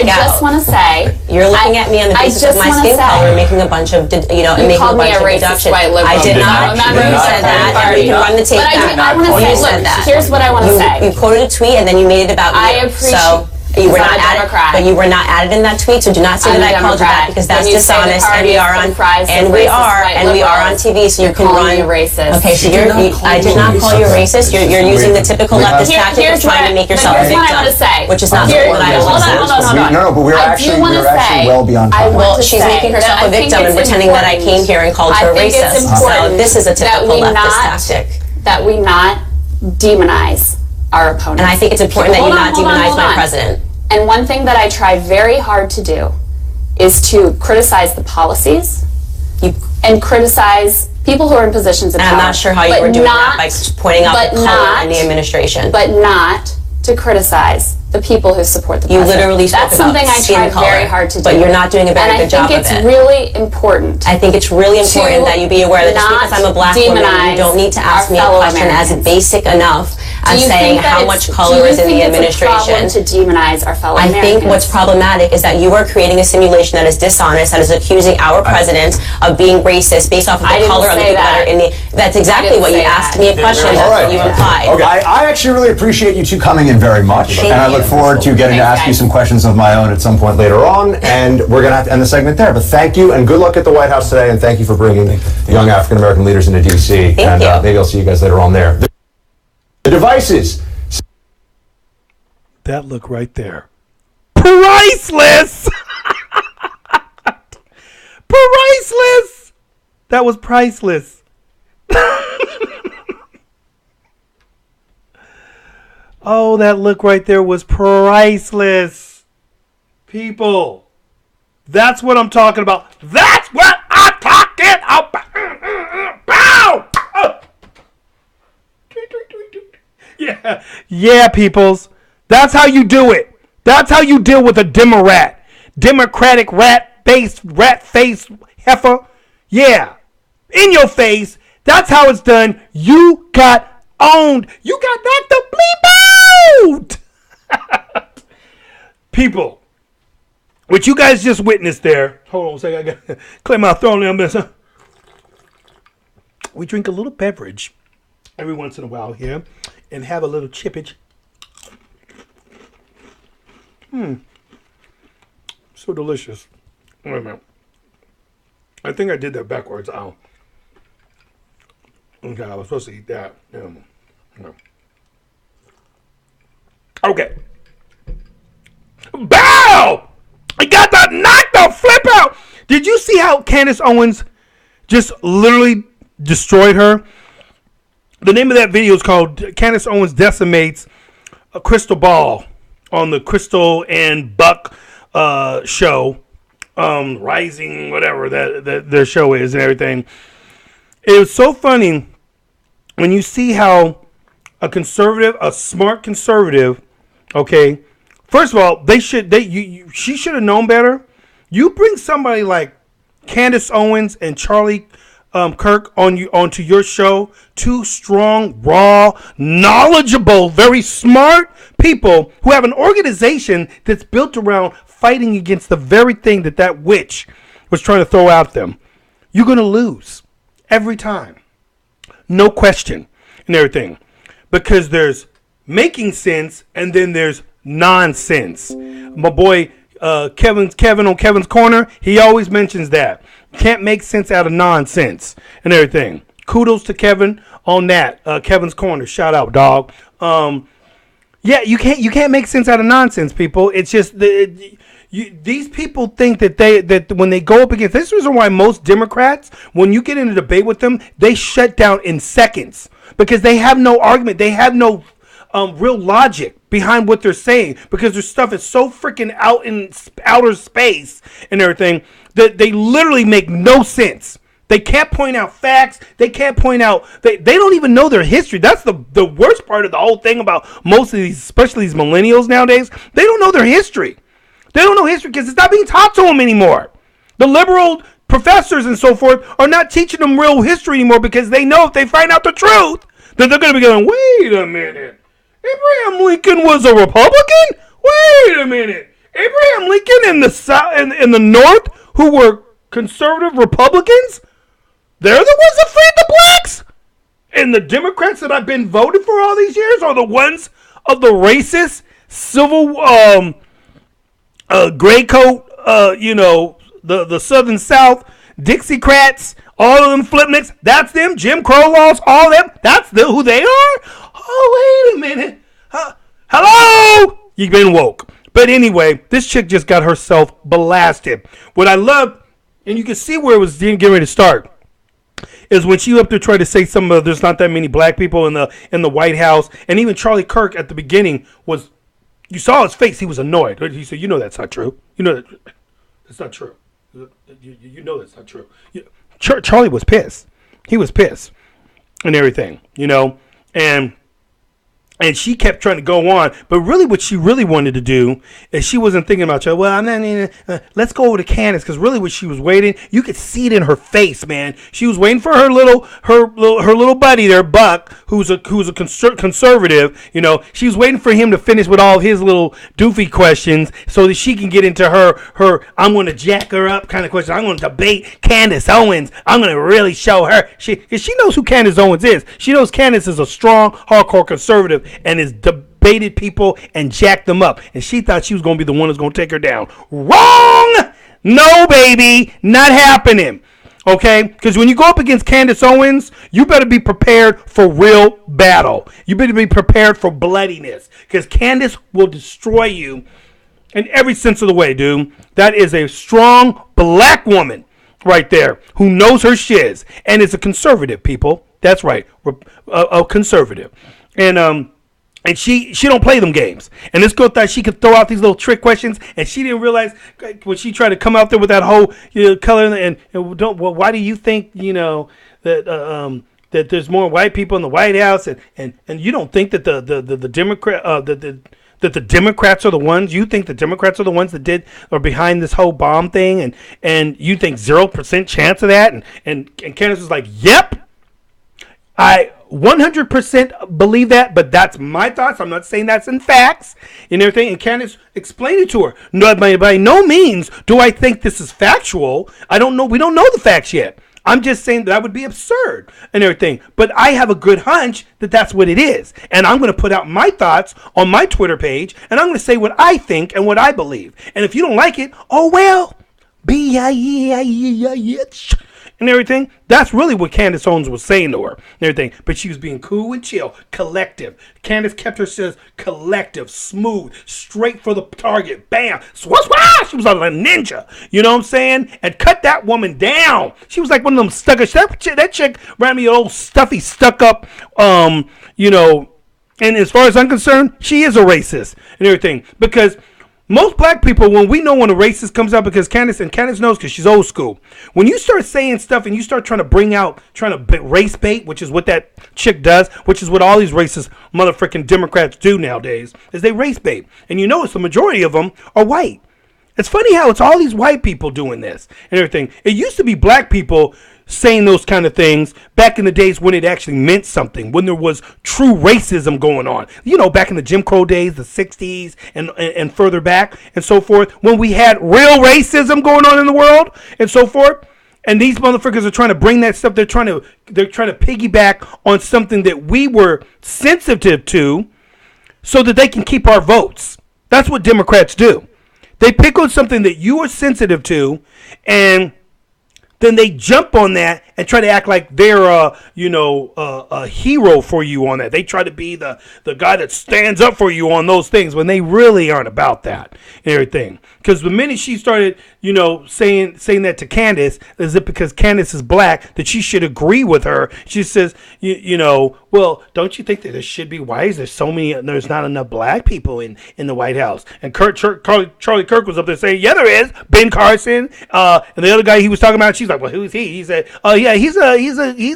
just want to say. You're looking at me on the basis of my skin color, making a bunch of, making a bunch of deductions. I did not. You said that, and we can run the tape back. I want to say, look, here's what I want to say. You quoted a tweet, and then you made it about me. I appreciate. So you were not added, but you were not added in that tweet. So do not say that I called you that, because that's dishonest. And we are on TV. So you can run. Racist. Okay, so I did not call you a racist. You're using the typical leftist tactic of trying to make yourself a victim, which is not what I want to say. No, but we're actually well beyond time. Well, she's making herself a victim and pretending that I came here and called her racist. So this is a typical leftist tactic. That we not demonize our opponents. And I think it's important that you not demonize my president. And one thing that I try very hard to do is to criticize the policies and criticize people who are in positions of power. And I'm not sure how you were doing that by pointing out the color in the administration. But not to criticize the people who support the president. You literally spoke That's something I try very hard to do. But you're not doing a very good job of it. And I think it's really important. I think it's really important that you be aware that just because I'm a black woman, you don't need to ask me a question as basic enough as saying how much color is in the administration. To demonize our fellow I Americans? think what's problematic is that you are creating a simulation that is dishonest, that is accusing our president of being racist based off of the color of the people that are in the. That's exactly what you asked me a question. That's what you implied. Okay, I actually really appreciate you two coming in very much, and I look forward to getting to ask you some questions of my own at some point later on. And we're going to have to end the segment there. But thank you, and good luck at the White House today, and thank you for bringing young African American leaders into D.C. Thank you. Maybe I'll see you guys later on there. The devices. That look right there. priceless. Priceless. That was priceless. Oh, that look right there was priceless. People, that's what I'm talking about. That's what I'm talking about. Bow! Yeah. Yeah, peoples. That's how you do it. That's how you deal with a Demorat. Democratic rat-face heifer. Yeah. In your face. That's how it's done. You got owned. You got knocked the bleep out. People, what you guys just witnessed there. Hold on a second. I got to clear my throat a little bit. We drink a little beverage every once in a while here and have a little chippage. So delicious. Wait a minute. I think I did that backwards. Oh. Okay, I was supposed to eat that. No. Okay. Bow! I got that knocked out flip out. Did you see how Candace Owens just literally destroyed her? The name of that video is called Candace Owens Decimates a Krystal Ball on the Krystal and Buck show. Rising, whatever that their show is and everything. It was so funny when you see how a smart conservative, okay. First of all, she should have known better. You bring somebody like Candace Owens and Charlie Kirk onto your show, two strong, raw, knowledgeable, very smart people who have an organization that's built around fighting against the very thing that witch was trying to throw at them. You're going to lose every time. No question and everything. Because there's making sense and then there's nonsense. My boy Kevin on Kevin's Corner, he always mentions that. Can't make sense out of nonsense and everything. Kudos to Kevin on that. Kevin's Corner. Shout out, dog. Yeah, you can't make sense out of nonsense, people. It's just these people think that when they go up against this is the reason why most Democrats, when you get in a debate with them, they shut down in seconds because they have no argument. They have no real logic behind what they're saying because their stuff is so freaking out in outer space and everything that they literally make no sense. They can't point out facts. They can't point out. They don't even know their history. That's the worst part of the whole thing about most of these, especially these millennials nowadays. They don't know their history. They don't know history because it's not being taught to them anymore. The liberal professors and so forth are not teaching them real history anymore because they know if they find out the truth, that they're going to be going, wait a minute. Abraham Lincoln was a Republican? Wait a minute. Abraham Lincoln in the South, in the North, who were conservative Republicans, they're the ones that freed the blacks? And the Democrats that I've been voted for all these years are the ones of the racist, civil, gray coat, the Southern South, Dixiecrats, all of them flipnicks, that's them, Jim Crow laws, all them, that's who they are? Oh, wait a minute. Hello? You've been woke. But anyway, this chick just got herself blasted. What I love, and you can see where it was getting ready to start, is when she up there tried to say there's not that many black people in the White House, and even Charlie Kirk at the beginning was, you saw his face, he was annoyed. He said, you know that's not true. You know that's not true. You know that's not true. Charlie was pissed. He was pissed and everything, and she kept trying to go on, but really what she really wanted to do is she wasn't thinking about, let's go over to Candace, because really what she was waiting, you could see it in her face, man. She was waiting for her little buddy there, Buck, who's a conservative, she was waiting for him to finish with all of his little doofy questions so that she can get into her I'm going to jack her up kind of question. I'm going to debate Candace Owens. I'm going to really show her. She knows who Candace Owens is. She knows Candace is a strong, hardcore conservative and has debated people and jacked them up. And she thought she was going to be the one that's going to take her down. Wrong! No, baby. Not happening. Okay? Because when you go up against Candace Owens, you better be prepared for real battle. You better be prepared for bloodiness. Because Candace will destroy you in every sense of the way, dude. That is a strong black woman right there who knows her shiz and is a conservative, people. That's right, a conservative. And she don't play them games. And this girl thought she could throw out these little trick questions, and she didn't realize when she tried to come out there with that whole color and why do you think that that there's more white people in the White House and you don't think that the Democrat that the Democrats are the ones, you think the Democrats are the ones that are behind this whole bomb thing, and you think 0% chance of that, and Candace was like, yep, I 100% believe that, but that's my thoughts. I'm not saying that's in facts and everything. And Candace explained it to her. No, by no means do I think this is factual. I don't know. We don't know the facts yet. I'm just saying that would be absurd and everything. But I have a good hunch that that's what it is. And I'm going to put out my thoughts on my Twitter page, and I'm going to say what I think and what I believe. And if you don't like it, oh well. And everything. That's really what Candace Owens was saying to her and everything. But she was being cool and chill, collective. Candace kept her says collective, smooth, straight for the target. Bam. Swash, swash. She was like a ninja. You know what I'm saying? And cut that woman down. She was like one of them stuck-up. That chick ran me an old stuffy, stuck up, And as far as I'm concerned, she is a racist and everything. Because most black people, when a racist comes out, because Candace knows because she's old school. When you start saying stuff and you start trying to race bait, which is what that chick does, which is what all these racist motherfucking Democrats do nowadays, is they race bait. And you notice the majority of them are white. It's funny how it's all these white people doing this and everything. It used to be black people saying those kind of things back in the days when it actually meant something, when there was true racism going on. Back in the Jim Crow days, the 60s and further back and so forth, when we had real racism going on in the world and so forth. And these motherfuckers are trying to bring that stuff. They're trying to piggyback on something that we were sensitive to so that they can keep our votes. That's what Democrats do. They pick on something that you are sensitive to, and then they jump on that and try to act like they're a hero for you on that. They try to be the guy that stands up for you on those things when they really aren't about that and everything. Because the minute she started, saying that to Candace, is it because Candace is black that she should agree with her? She says, well, don't you think that there should be? Why is there's not enough black people in the White House? And Charlie Kirk was up there saying, yeah, there is. Ben Carson, and the other guy he was talking about, she's like, well, who's he? He said, oh yeah, he's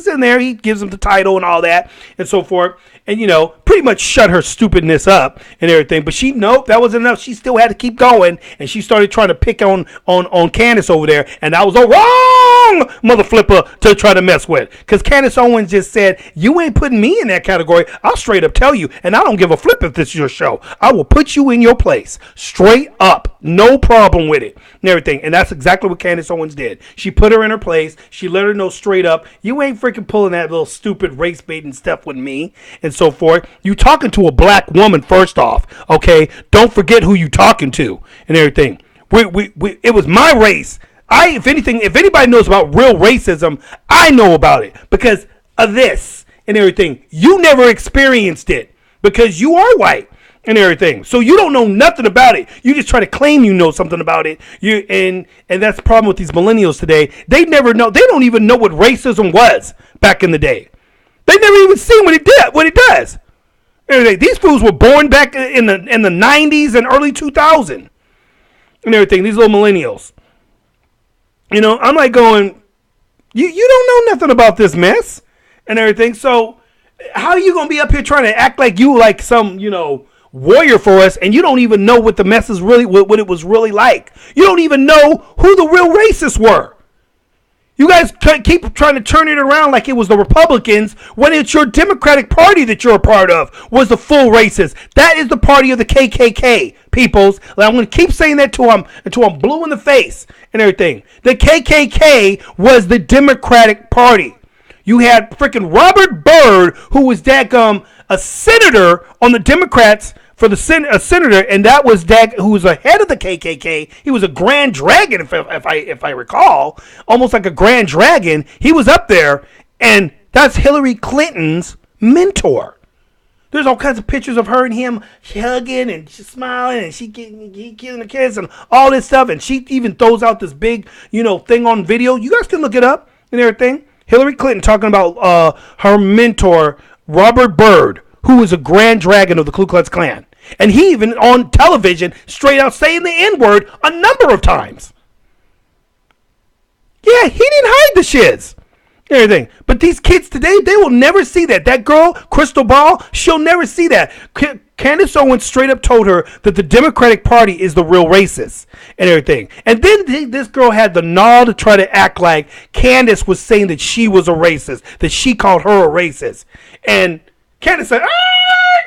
in there. He gives him the title and all that and so forth. And, pretty much shut her stupidness up and everything. But that wasn't enough. She still had to keep going. And she started trying to pick on Candace over there. And that was a wrong mother flipper to try to mess with. Because Candace Owens just said, you ain't putting me in that category. I'll straight up tell you. And I don't give a flip if this is your show. I will put you in your place. Straight up. No problem with it and everything. And that's exactly what Candace Owens did. She put her in her place. She let her know straight up, you ain't freaking pulling that little stupid race baiting stuff with me and so forth. You talking to a black woman first off, okay? Don't forget who you talking to and everything. It was my race. If anybody knows about real racism, I know about it because of this and everything. You never experienced it because you are white and everything. So you don't know nothing about it. You just try to claim you know something about it. And that's the problem with these millennials today. They never know. They don't even know what racism was back in the day. They never even seen what it does. These fools were born back in the 90s and early 2000 and everything. These little millennials. I'm like going, you don't know nothing about this mess and everything. So how are you going to be up here trying to act like you like some, warrior for us, and you don't even know what the mess is really, what it was really like. You don't even know who the real racists were. You guys keep trying to turn it around like it was the Republicans when it's your Democratic Party that you're a part of was the full racist. That is the party of the KKK, peoples. I'm going to keep saying that until I'm blue in the face and everything. The KKK was the Democratic Party. You had freaking Robert Byrd, who was a senator on the Democrats for a senator, and that was who was the head of the KKK. He was a grand dragon, if I recall, almost like a grand dragon. He was up there, and that's Hillary Clinton's mentor. There's all kinds of pictures of her and him hugging and she's smiling and he giving a kiss and all this stuff. And she even throws out this big, thing on video. You guys can look it up and everything. Hillary Clinton talking about her mentor, Robert Byrd, who was a Grand Dragon of the Ku Klux Klan. And he even on television straight out saying the N-word a number of times. Yeah, he didn't hide the shiz. Everything. But these kids today, they will never see that. That girl, Krystal Ball, she'll never see that. Candace Owens straight up told her that the Democratic Party is the real racist and everything. And then this girl had the gall to try to act like Candace was saying that she was a racist, that she called her a racist. And Candace said,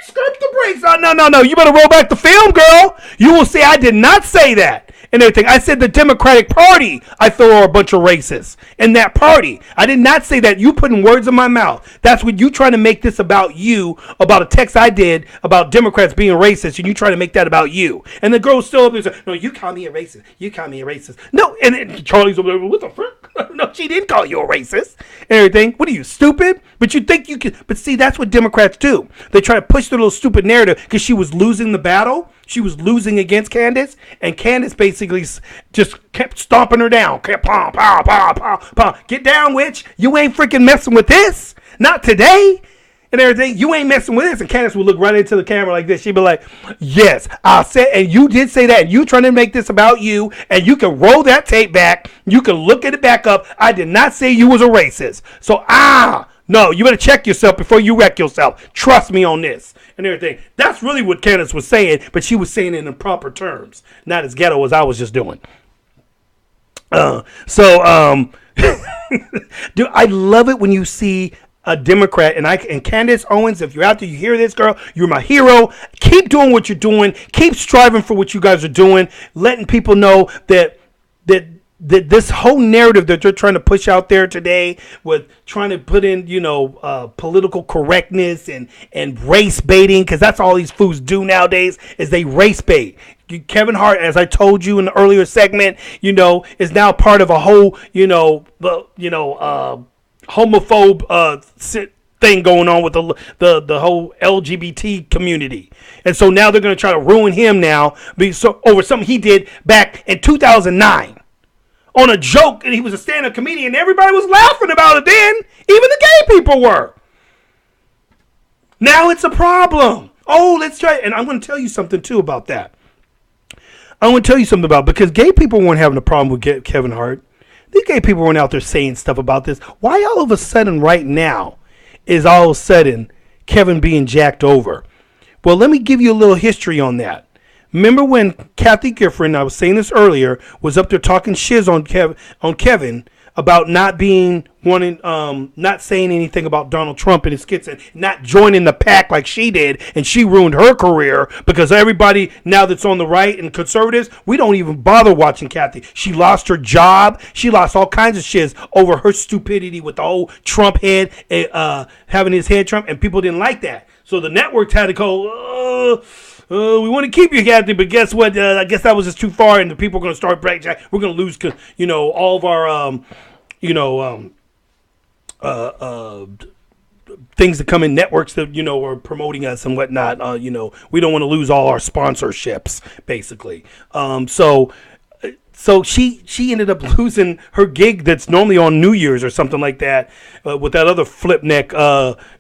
skirt the brakes. No. You better roll back the film, girl. You will see I did not say that. And everything. I said the Democratic Party, I throw are a bunch of racists in that party. I did not say that. You putting words in my mouth. That's what you trying to make this about you, about a text I did about Democrats being racist, and you trying to make that about you. And the girl's still up there saying, no, you call me a racist. You call me a racist. No, and then Charlie's over there, what the frick? No, she didn't call you a racist and everything. What are you, stupid? But you think you can, but see, that's what Democrats do. They try to push their little stupid narrative because she was losing the battle. She was losing against Candace, and Candace basically just kept stomping her down. Kept pow. Get down, witch. You ain't freaking messing with this. Not today. And everything. You ain't messing with this. And Candace would look right into the camera like this. She'd be like, yes, I said, and you did say that. And you trying to make this about you. And you can roll that tape back. You can look at it back up. I did not say you was a racist. So, no, you better check yourself before you wreck yourself. Trust me on this. And everything. That's really what Candace was saying, but she was saying it in proper terms, not as ghetto as I was just doing. Dude, I love it when you see a Democrat and Candace Owens. If you're out there, you hear this, girl, you're my hero. Keep doing what you're doing. Keep striving for what you guys are doing. Letting people know that this whole narrative that they're trying to push out there today with trying to put in, political correctness and race baiting, because that's all these fools do nowadays is they race bait. Kevin Hart, as I told you in the earlier segment, is now part of a whole, homophobe thing going on with the whole LGBT community. And so now they're going to try to ruin him now over something he did back in 2009. On a joke, and he was a stand-up comedian. Everybody was laughing about it then. Even the gay people were. Now it's a problem. Oh, let's try it. And I'm going to tell you something, too, about that. Because gay people weren't having a problem with Kevin Hart. These gay people weren't out there saying stuff about this. Why all of a sudden right now is all of a sudden Kevin being jacked over? Well, let me give you a little history on that. Remember when Kathy Griffin, I was saying this earlier, was up there talking shiz on Kevin about not saying anything about Donald Trump and his skits and not joining the pack like she did, and she ruined her career because everybody now that's on the right and conservatives, we don't even bother watching Kathy. She lost her job. She lost all kinds of shiz over her stupidity with the whole Trump head, having his head Trump, and people didn't like that. So the networks had to go, we want to keep you, Kathy, but guess what? I guess that was just too far, and the people are going to start breaking. We're going to lose, all of our, things that come in networks that, are promoting us and whatnot. We don't want to lose all our sponsorships, basically. So she ended up losing her gig that's normally on New Year's or something like that with that other flip neck,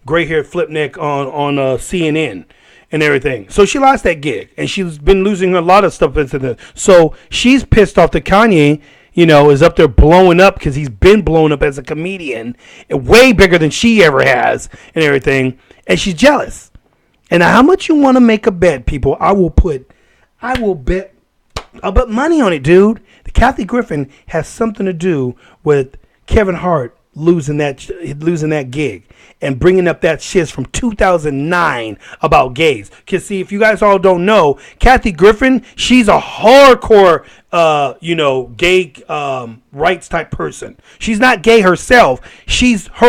gray-haired flip neck on CNN. And everything. So she lost that gig, and she's been losing a lot of stuff into this. So she's pissed off that Kanye, is up there blowing up because he's been blown up as a comedian, and way bigger than she ever has, and everything. And she's jealous. And how much you want to make a bet, people? I'll bet money on it, dude. The Kathy Griffin has something to do with Kevin Hart losing that gig and bringing up that shiz from 2009 about gays. Because see, if you guys all don't know, Kathy Griffin, she's a hardcore gay rights type person. She's not gay herself.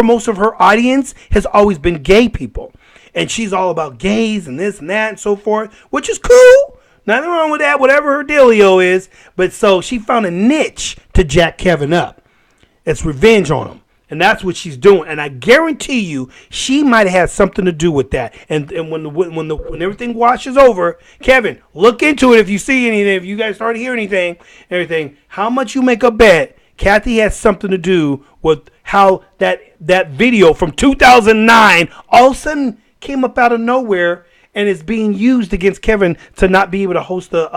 Most of her audience has always been gay people, and she's all about gays and this and that and so forth, which is cool. Nothing wrong with that, whatever her dealio is. But so she found a niche to jack Kevin up. It's revenge on him. And that's what she's doing. And I guarantee you, she might have had something to do with that. And when everything washes over, Kevin, look into it if you see anything. If you guys start to hear anything, everything, how much you make a bet, Kathy has something to do with how that video from 2009 all of a sudden came up out of nowhere and is being used against Kevin to not be able to host the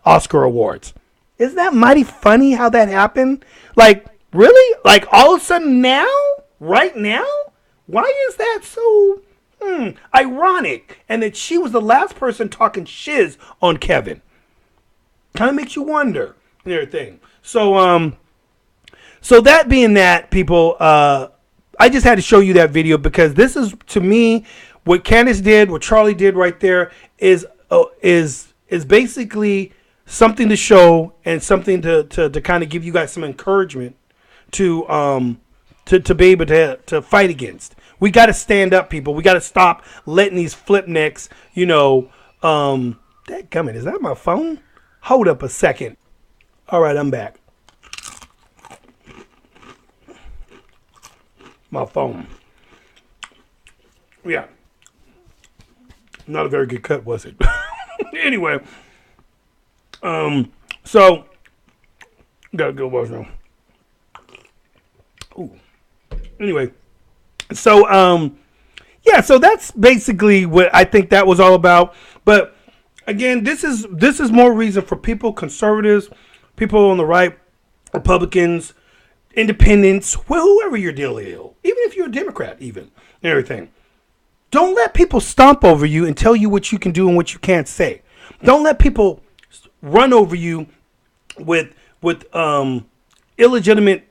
Oscar Awards. Isn't that mighty funny how that happened? Like, really? Like, all of a sudden now? Right now? Why is that so ironic? And that she was the last person talking shiz on Kevin. Kind of makes you wonder and everything. So that being that, people, I just had to show you that video because this is, to me, what Candace did, what Charlie did right there is basically something to show and something to kind of give you guys some encouragement to be able to fight against. We got to stand up, people. We got to stop letting these flip necks, dadgummit, is that my phone? Hold up a second. All right, I'm back. My phone. Yeah. Not a very good cut, was it? Anyway. So gotta go washroom. Ooh. Anyway. So yeah, so that's basically what I think that was all about. But again, this is more reason for people, conservatives, people on the right, Republicans, independents, whoever your deal is, even if you're a Democrat, even and everything. Don't let people stomp over you and tell you what you can do and what you can't say. Don't let people run over you with illegitimate,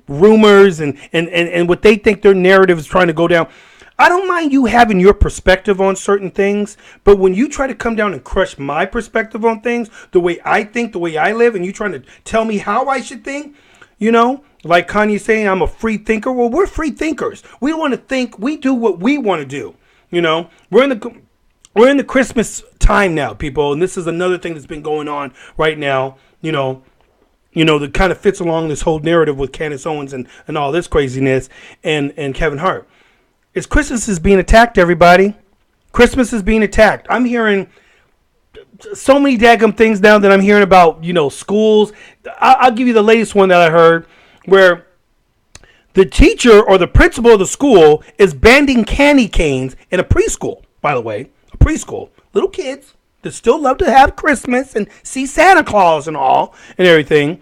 rumors and what they think their narrative is trying to go down. I don't mind you having your perspective on certain things, but when you try to come down and crush my perspective on things, the way I think, the way I live, and you trying to tell me how I should think, like Kanye saying I'm a free thinker. Well, we're free thinkers. We want to think. We do what we want to do. We're in the Christmas time now, people, and this is another thing that's been going on right now. That kind of fits along this whole narrative with Candace Owens and all this craziness and Kevin Hart. Is Christmas is being attacked, everybody. Christmas is being attacked. I'm hearing so many daggum things now that I'm hearing about, schools. I'll give you the latest one that I heard where the teacher or the principal of the school is banning candy canes in a preschool, by the way, a preschool. Little kids that still love to have Christmas and see Santa Claus and all and everything,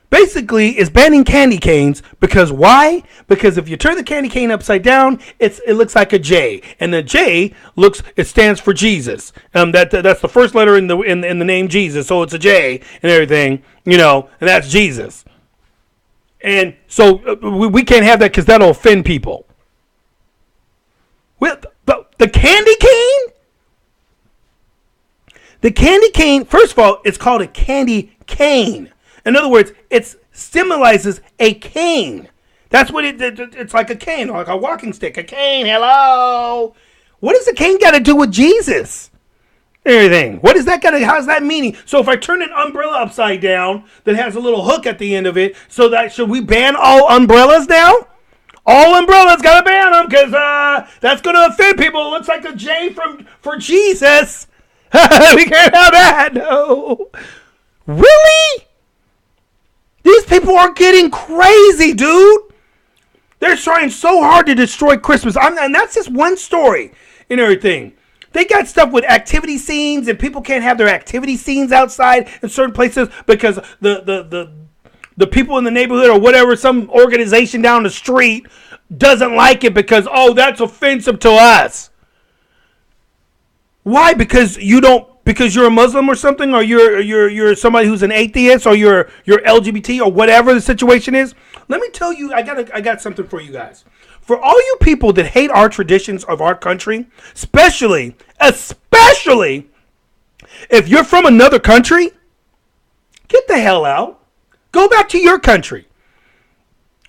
basically is banning candy canes because why? Because if you turn the candy cane upside down, it looks like a J, and the J stands for Jesus. That's the first letter in the name Jesus, so it's a J and everything, and that's Jesus. And so we can't have that because that'll offend people. Well, the candy cane? The candy cane, first of all, it's called a candy cane. In other words, it symbolizes a cane. That's what it's like a cane, like a walking stick, a cane. Hello. What does the cane got to do with Jesus? Everything. What is that got to, how's that meaning? So if I turn an umbrella upside down that has a little hook at the end of it, should we ban all umbrellas now? All umbrellas got to ban them because that's going to offend people. It looks like a J for Jesus. We can't have that. No. Really? These people are getting crazy, dude. They're trying so hard to destroy Christmas. And that's just one story and everything. They got stuff with activity scenes, and people can't have their activity scenes outside in certain places because the people in the neighborhood or whatever, some organization down the street doesn't like it because, that's offensive to us. Why? Because you're a Muslim or something, or you're somebody who's an atheist, or you're LGBT or whatever the situation is. Let me tell you, I got something for you guys. For all you people that hate our traditions of our country, especially if you're from another country, get the hell out. Go back to your country.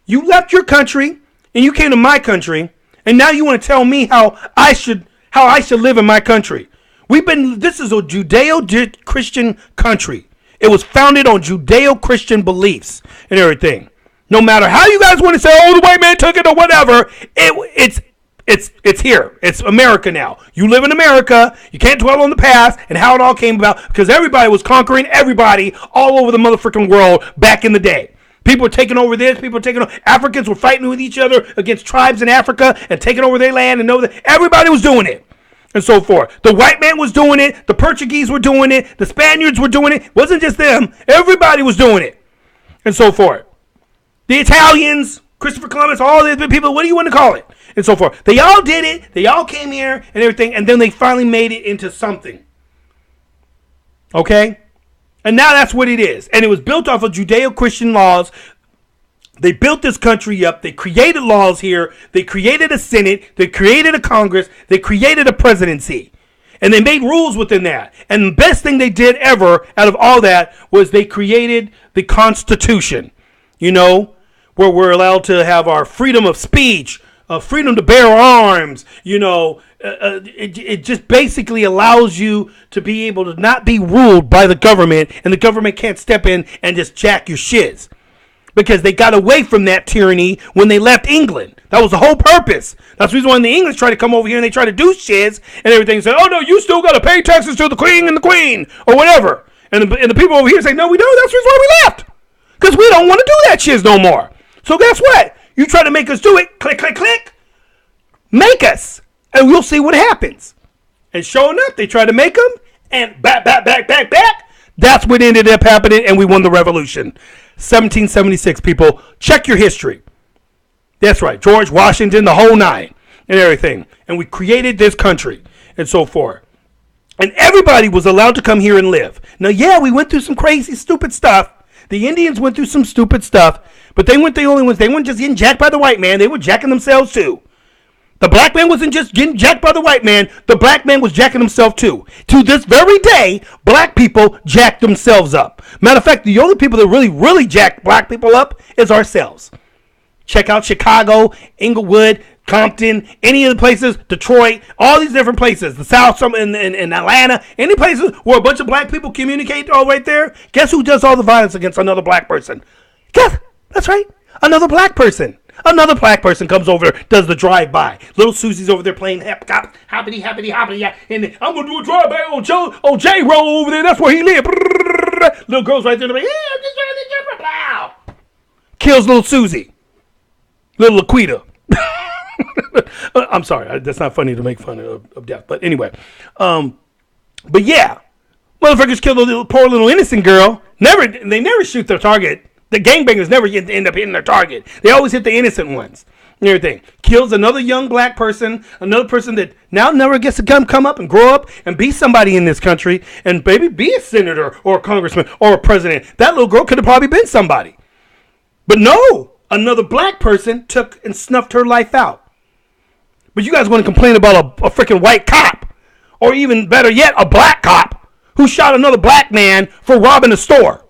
You left your country and you came to my country, and now you want to tell me how I should live in my country. This is a Judeo-Christian country. It was founded on Judeo-Christian beliefs and everything. No matter how you guys want to say, oh, the white man took it or whatever, it's here. It's America now. You live in America. You can't dwell on the past and how it all came about because everybody was conquering everybody all over the motherfucking world back in the day. People were taking over this. People were taking over. Africans were fighting with each other against tribes in Africa and taking over their land and know that everybody was doing it and so forth. The white man was doing it. The Portuguese were doing it. The Spaniards were doing it. It wasn't just them. Everybody was doing it and so forth. The Italians, Christopher Columbus, all these people, what do you want to call it? And so forth. They all did it. They all came here and everything. And then they finally made it into something. Okay? And now that's what it is. And it was built off of Judeo-Christian laws. They built this country up. They created laws here. They created a Senate. They created a Congress. They created a presidency. And they made rules within that. And the best thing they did ever out of all that was they created the Constitution. You know? Where we're allowed to have our freedom of speech, freedom to bear arms, you know, it just basically allows you to be able to not be ruled by the government, and the government can't step in and just jack your shiz. Because they got away from that tyranny when they left England. That was the whole purpose. That's the reason why the English try to come over here and they try to do shiz and everything. Say, oh no, you still got to pay taxes to the king and the queen, or whatever. And the people over here say, no, we don't. That's the reason why we left. Because we don't want to do that shiz no more. So guess what? You try to make us do it. Click, click, click. Make us. And we'll see what happens. And sure enough, they tried to make them. And back. That's what ended up happening. And we won the revolution. 1776, people. Check your history. That's right. George Washington, the whole nine. And everything. And we created this country. And so forth. And everybody was allowed to come here and live. Now, yeah, we went through some crazy, stupid stuff. The Indians went through some stupid stuff. But they weren't the only ones. They weren't just getting jacked by the white man. They were jacking themselves too. The black man wasn't just getting jacked by the white man. The black man was jacking himself too. To this very day, black people jack themselves up. Matter of fact, the only people that really jack black people up is ourselves. Check out Chicago, Inglewood, Compton, any of the places, Detroit, all these different places, the South, some in Atlanta, any places where a bunch of black people communicate all right there. Guess who does all the violence against another black person? Guess. That's right. Another black person. Another black person comes over, does the drive-by. Little Susie's over there playing hoppity, yeah. And I'm going to do a drive-by on J-Roll over there. That's where he lives. Little girl's right there. Like, yeah, I'm just trying to jump around. Kills little Susie. Little Laquita. I'm sorry. That's not funny to make fun of death. But anyway. But yeah. Motherfuckers kill the poor little innocent girl. They never shoot their target. The gangbangers never end up hitting their target. They always hit the innocent ones and everything. Kills another young black person, another person that now never gets to come up and grow up and be somebody in this country and maybe be a senator or a congressman or a president. That little girl could have probably been somebody. But no, another black person took and snuffed her life out. But you guys want to complain about a freaking white cop, or even better yet, a black cop who shot another black man for robbing a store.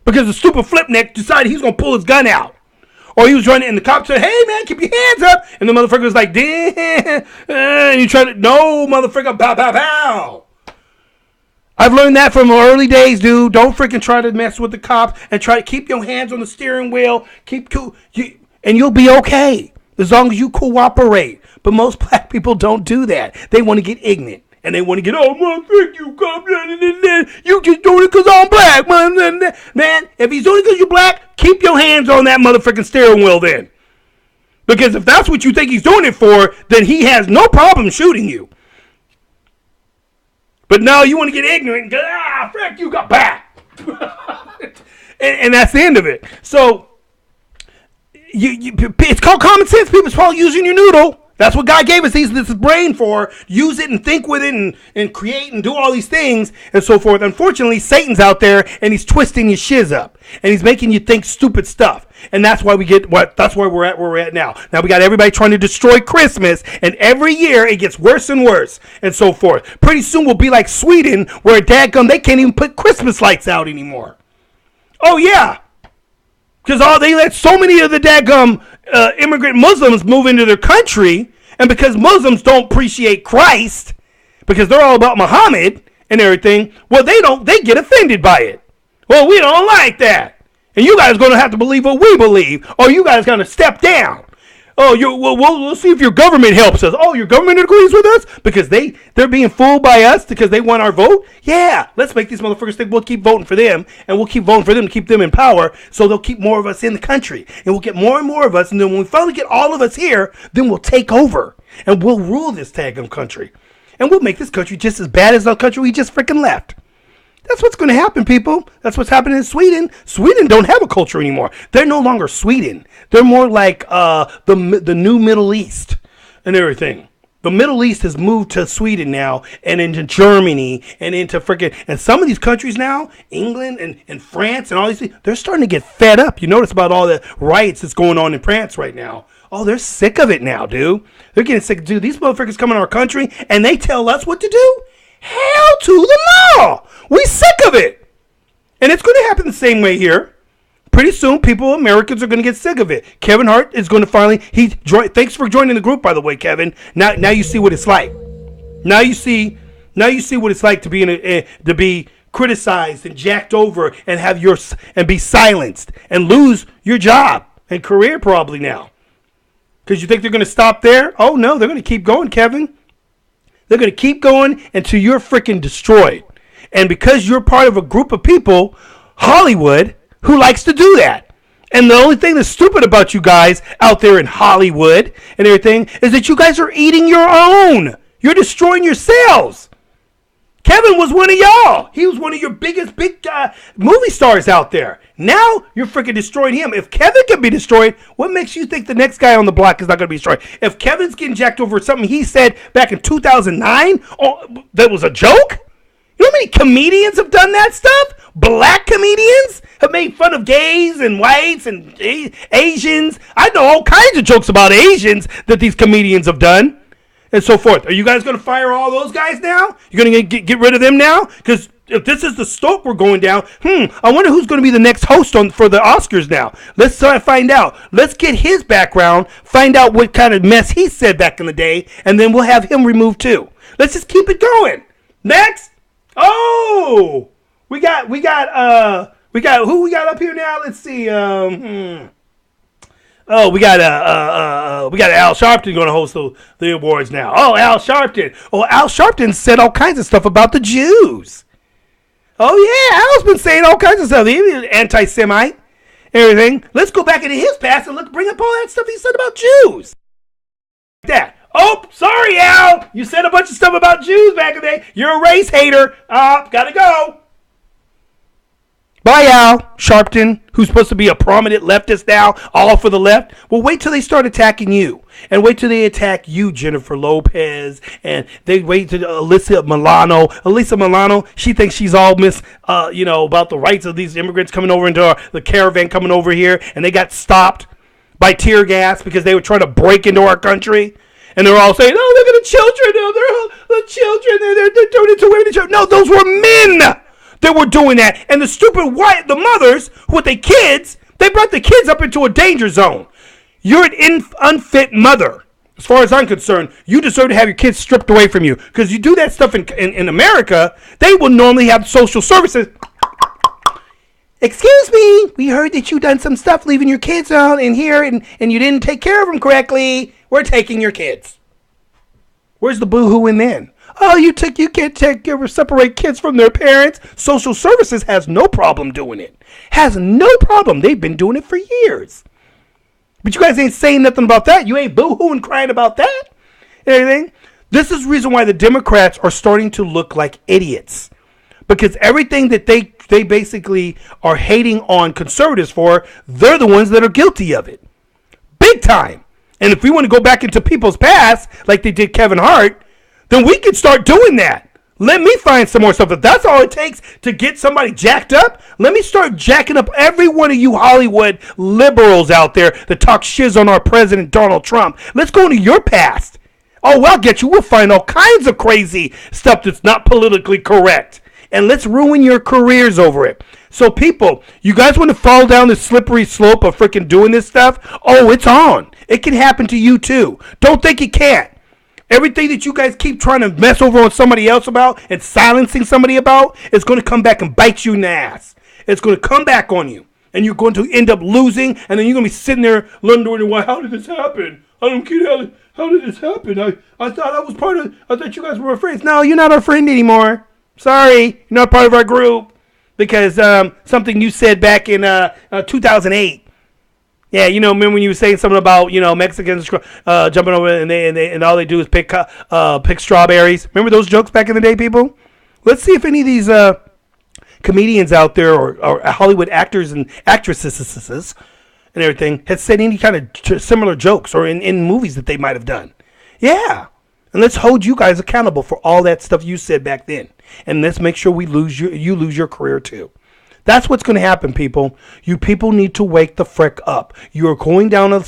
Because the stupid flipneck decided he's going to pull his gun out. Or he was running and the cop said, hey, man, keep your hands up. And the motherfucker was like, damn. And you try to, no, motherfucker, bow, bow, bow. I've learned that from early days, dude. Don't freaking try to mess with the cops and try to keep your hands on the steering wheel. Keep cool. And you'll be okay as long as you cooperate. But most black people don't do that. They want to get ignorant. And they want to get, oh, motherfucker, you come, you just doing it because I'm black, man. Man, if he's doing it because you're black, keep your hands on that motherfucking steering wheel then. Because if that's what you think he's doing it for, then he has no problem shooting you. But no, you want to get ignorant and go, frick, you got back. and that's the end of it. So, it's called common sense, people. It's called using your noodle. That's what God gave us this brain for. Use it and think with it and create and do all these things and so forth. Unfortunately, Satan's out there and he's twisting your shiz up. And he's making you think stupid stuff. And that's why that's where we're at where we're at now. Now we got everybody trying to destroy Christmas. And every year it gets worse and worse and so forth. Pretty soon we'll be like Sweden where dadgum they can't even put Christmas lights out anymore. Oh yeah. Because they let so many of the dadgum immigrant Muslims move into their country, and because Muslims don't appreciate Christ, because they're all about Muhammad and everything, well, they get offended by it. Well, we don't like that. And you guys are going to have to believe what we believe, or you guys going to step down. Oh, we'll see if your government helps us. Oh, your government agrees with us because they're being fooled by us because they want our vote? Yeah, let's make these motherfuckers think we'll keep voting for them, and we'll keep voting for them to keep them in power, so they'll keep more of us in the country. And we'll get more and more of us, and then when we finally get all of us here, then we'll take over, and we'll rule this daggum country. And we'll make this country just as bad as the country we just freaking left. That's what's going to happen, people. That's what's happening in Sweden. Sweden don't have a culture anymore. They're no longer Sweden. They're more like the new Middle East and everything. The Middle East has moved to Sweden now and into Germany and into freaking... And some of these countries now, England and France and all these things, they're starting to get fed up. You notice about all the riots that's going on in France right now. Oh, they're sick of it now, dude. They're getting sick. Dude, these motherfuckers come in our country and they tell us what to do? Hell to the law. We sick of it. And it's going to happen the same way here. Pretty soon, Americans are going to get sick of it. Kevin Hart is going to finally... Thanks for joining the group, by the way, Kevin. Now you see what it's like. Now you see what it's like to be criticized and jacked over and be silenced and lose your job and career probably now. Because you think they're going to stop there? Oh, no, they're going to keep going, Kevin. They're going to keep going until you're freaking destroyed. And because you're part of a group of people, Hollywood, who likes to do that. And the only thing that's stupid about you guys out there in Hollywood and everything is that you guys are eating your own. You're destroying yourselves. Kevin was one of y'all. He was one of your big movie stars out there. Now you're freaking destroying him. If Kevin can be destroyed, what makes you think the next guy on the block is not going to be destroyed? If Kevin's getting jacked over something he said back in 2009, that was a joke? You know how many comedians have done that stuff? Black comedians have made fun of gays and whites and Asians. I know all kinds of jokes about Asians that these comedians have done. And so forth. Are you guys going to fire all those guys now? You're going to get rid of them now? Because if this is the stoke we're going down, I wonder who's going to be the next host for the Oscars now. Let's try to find out. Let's get his background, find out what kind of mess he said back in the day, and then we'll have him removed too. Let's just keep it going. Next. Oh, we got who we got up here now? Let's see. Oh, we got Al Sharpton going to host the awards now. Oh, Al Sharpton. Oh, Al Sharpton said all kinds of stuff about the Jews. Oh, yeah, Al's been saying all kinds of stuff. He was anti-Semite, everything. Let's go back into his past and bring up all that stuff he said about Jews. That. Oh, sorry, Al. You said a bunch of stuff about Jews back in the day. You're a race hater. Gotta go. Bye, Al Sharpton, who's supposed to be a prominent leftist now, all for the left. Well, wait till they start attacking you. And wait till they attack you, Jennifer Lopez. And they wait till Alyssa Milano, she thinks she's all about the rights of these immigrants coming over into the caravan coming over here. And they got stopped by tear gas because they were trying to break into our country. And they're all saying, oh, look at the children. Oh, they're the children. They're doing it to women and children. No, those were men. They were doing that, and the stupid the mothers with the kids, they brought the kids up into a danger zone. You're an unfit mother. As far as I'm concerned, you deserve to have your kids stripped away from you. Because you do that stuff in America, they will normally have social services. Excuse me, we heard that you done some stuff leaving your kids out in here, and you didn't take care of them correctly. We're taking your kids. Where's the boo-hooing then? Oh, you can't separate kids from their parents. Social services has no problem doing it. Has no problem. They've been doing it for years. But you guys ain't saying nothing about that. You ain't boo-hooing crying about that. Anything? This is the reason why the Democrats are starting to look like idiots. Because everything that they basically are hating on conservatives for, they're the ones that are guilty of it. Big time. And if we want to go back into people's past, like they did Kevin Hart, then we can start doing that. Let me find some more stuff. If that's all it takes to get somebody jacked up, let me start jacking up every one of you Hollywood liberals out there that talk shiz on our president, Donald Trump. Let's go into your past. Oh, I'll get you. We'll find all kinds of crazy stuff that's not politically correct. And let's ruin your careers over it. So people, you guys want to fall down the slippery slope of freaking doing this stuff? Oh, it's on. It can happen to you too. Don't think it can't. Everything that you guys keep trying to mess over on somebody else about and silencing somebody about is going to come back and bite you in the ass. It's going to come back on you. and you're going to end up losing, and then you're going to be sitting there wondering, why, how did this happen? I don't get how did this happen? I thought I thought you guys were our friends. No, you're not our friend anymore. Sorry, you're not part of our group because something you said back in 2008. Yeah, remember when you were saying something about Mexicans jumping over and all they do is pick strawberries. Remember those jokes back in the day, people? Let's see if any of these comedians out there or Hollywood actors and actresses and everything had said any kind of similar jokes or in movies that they might have done. Yeah. And let's hold you guys accountable for all that stuff you said back then. And let's make sure you lose your career too. That's what's going to happen, people. You people need to wake the frick up. You are going down a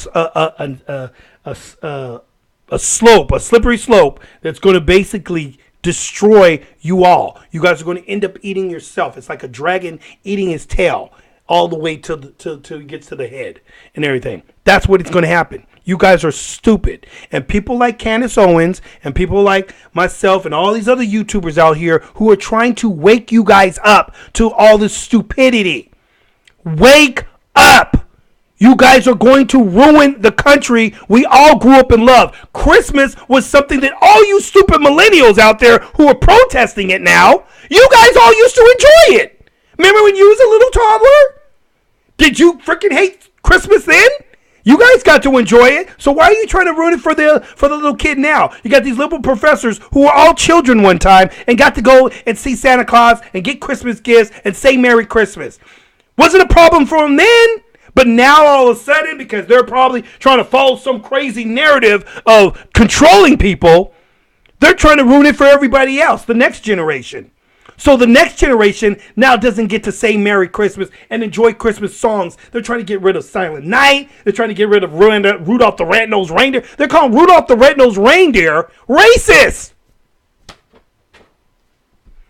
slope, a slippery slope that's going to basically destroy you all. You guys are going to end up eating yourself. It's like a dragon eating his tail all the way till it gets to the head and everything. That's what it's going to happen. You guys are stupid. And people like Candace Owens and people like myself and all these other YouTubers out here who are trying to wake you guys up to all this stupidity. Wake up! You guys are going to ruin the country we all grew up and loved. Christmas was something that all you stupid millennials out there who are protesting it now, you guys all used to enjoy it. Remember when you was a little toddler? Did you freaking hate Christmas then? You guys got to enjoy it, so why are you trying to ruin it for the little kid now? You got these liberal professors who were all children one time and got to go and see Santa Claus and get Christmas gifts and say Merry Christmas. Wasn't a problem for them then, but now all of a sudden, because they're probably trying to follow some crazy narrative of controlling people, they're trying to ruin it for everybody else, the next generation. So the next generation now doesn't get to say Merry Christmas and enjoy Christmas songs. They're trying to get rid of Silent Night. They're trying to get rid of Rudolph the Red-Nosed Reindeer. They're calling Rudolph the Red-Nosed Reindeer racist.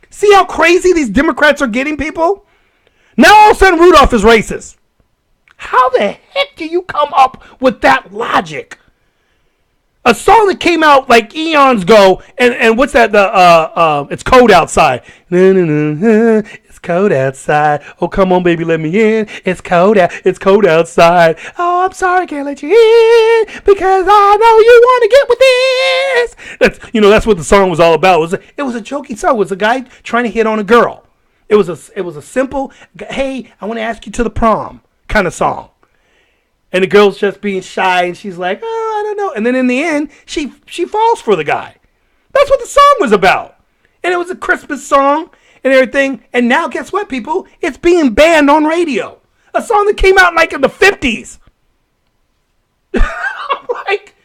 See how crazy these Democrats are getting, people? Now all of a sudden Rudolph is racist. How the heck do you come up with that logic? A song that came out like eons ago, and what's that? It's cold outside. It's cold outside. Oh, come on, baby, let me in. It's cold outside. Oh, I'm sorry, can't let you in because I know you want to get with this. That's what the song was all about. It was a jokey song. It was a guy trying to hit on a girl. It was a simple, hey, I want to ask you to the prom kind of song. And the girl's just being shy, and she's like, oh, I don't know. And then in the end, she falls for the guy. That's what the song was about. And it was a Christmas song and everything. And now, guess what, people? It's being banned on radio. A song that came out like in the 50s. Like,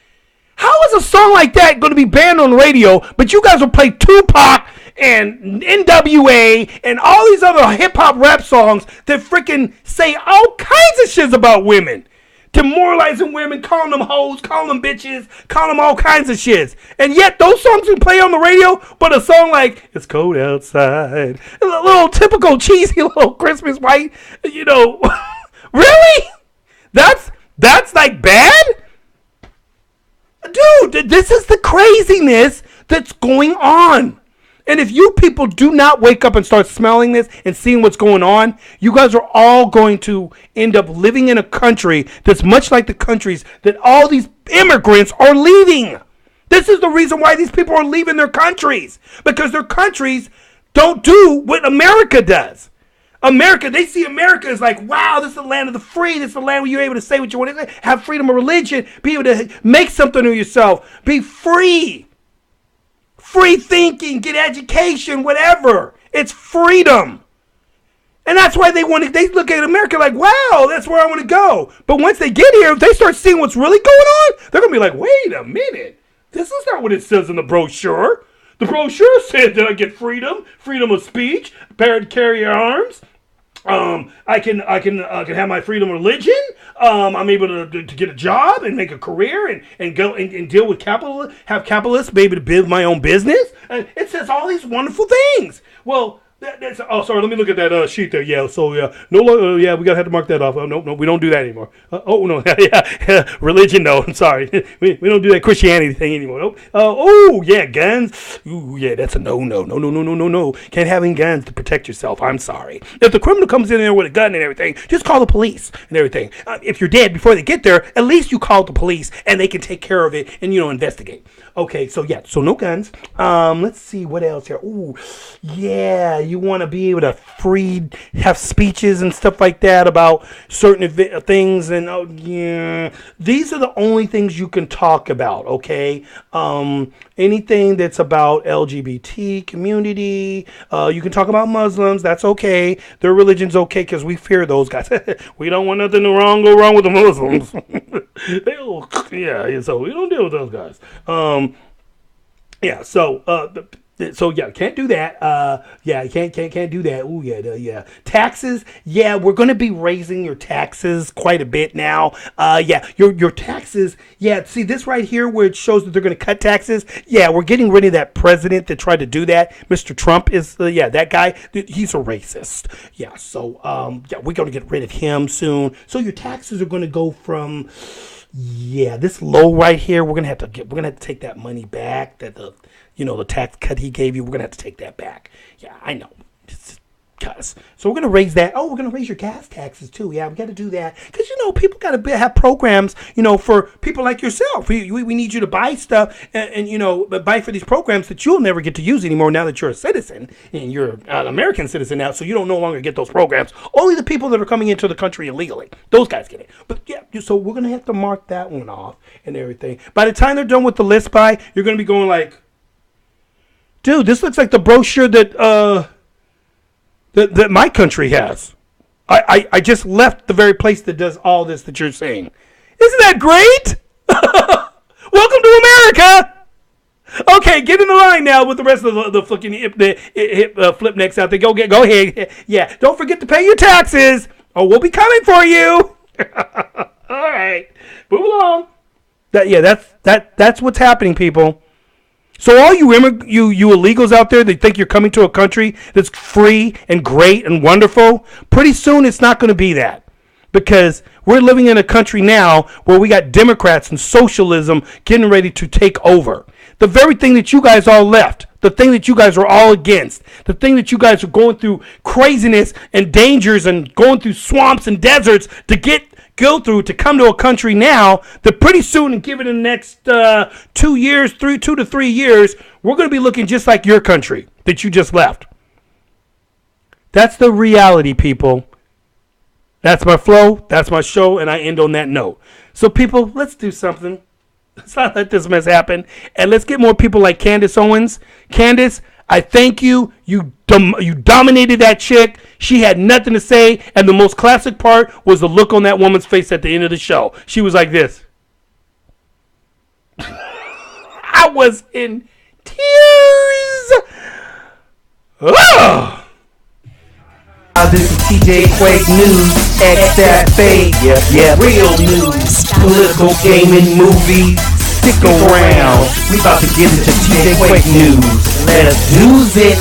how is a song like that going to be banned on radio, but you guys will play Tupac and NWA and all these other hip-hop rap songs that freaking say all kinds of shit about women? Demoralizing women, calling them hoes, calling them bitches, calling them all kinds of shits. And yet those songs can play on the radio, but a song like, it's cold outside, a little typical cheesy little Christmas white, really? That's like bad? Dude, this is the craziness that's going on. And if you people do not wake up and start smelling this and seeing what's going on, you guys are all going to end up living in a country that's much like the countries that all these immigrants are leaving. This is the reason why these people are leaving their countries. Because their countries don't do what America does. They see America as like, wow, this is the land of the free. This is the land where you're able to say what you want to say, have freedom of religion, be able to make something of yourself, be free. Free thinking, get education, whatever. It's freedom. And that's why they look at America like, wow, that's where I want to go. But once they get here, if they start seeing what's really going on, they're going to be like, wait a minute. This is not what it says in the brochure. The brochure said that I get freedom of speech, power to carry arms. I can have my freedom of religion. I'm able to get a job and make a career and go and deal with capital, have capitalists be able to build my own business. It says all these wonderful things. Well, Sorry. Let me look at that sheet there. Yeah. So no. We gotta have to mark that off. No, we don't do that anymore. No. Yeah. Religion. No. I'm sorry. we don't do that Christianity thing anymore. Nope. Guns. Ooh, yeah. That's a no. No. Can't have any guns to protect yourself. I'm sorry. If the criminal comes in there with a gun and everything, just call the police and everything. If you're dead before they get there, at least you call the police and they can take care of it and investigate. Okay. So so no guns. Let's see what else here. Ooh, yeah. You want to be able to have speeches and stuff like that about certain things, and these are the only things you can talk about. Okay, anything that's about LGBT community, you can talk about Muslims. That's okay. Their religion's okay because we fear those guys. We don't want nothing go wrong with the Muslims. So we don't deal with those guys. Can't do that. Can't do that. Ooh, yeah. Taxes. Yeah, we're going to be raising your taxes quite a bit now. Your taxes. Yeah, see this right here where it shows that they're going to cut taxes. Yeah, we're getting rid of that president that tried to do that. Mr. Trump is, that guy. He's a racist. Yeah, so, we're going to get rid of him soon. So your taxes are going to go from, this low right here. We're going to have to take that money back that the tax cut he gave you, we're going to have to take that back. Yeah, I know. So we're going to raise that. Oh, we're going to raise your gas taxes too. Yeah, we got to do that. Because, people got to have programs, for people like yourself. We need you to buy stuff and buy for these programs that you'll never get to use anymore now that you're a citizen. And you're an American citizen now, so you don't no longer get those programs. Only the people that are coming into the country illegally. Those guys get it. But, so we're going to have to mark that one off and everything. By the time they're done with the list buy, you're going to be going like, dude, this looks like the brochure that my country has. I just left the very place that does all this that you're saying. Isn't that great? Welcome to America. Okay, get in the line now with the rest of the fucking flip necks out there. Go ahead. Yeah, don't forget to pay your taxes, or we'll be coming for you. All right, move along. That's what's happening, people. So all you illegals out there that think you're coming to a country that's free and great and wonderful, pretty soon it's not going to be that. Because we're living in a country now where we got Democrats and socialism getting ready to take over. The very thing that you guys all left, the thing that you guys are all against, the thing that you guys are going through craziness and dangers and going through swamps and deserts to go through to come to a country now that pretty soon, and give it the next 2 to 3 years, we're going to be looking just like your country that you just left. That's the reality, people. That's my flow. That's my show. And I end on that note. So people, let's do something. Let's not let this mess happen. And let's get more people like Candace Owens. Candace, I thank you. You dominated that chick. She had nothing to say. And the most classic part was the look on that woman's face at the end of the show. She was like this. I was in tears. Oh. This is TJQUaKe News, X that fake, real news, political, gaming, movies. Stick around, we about to get into TJQUaKe News. Let's use it.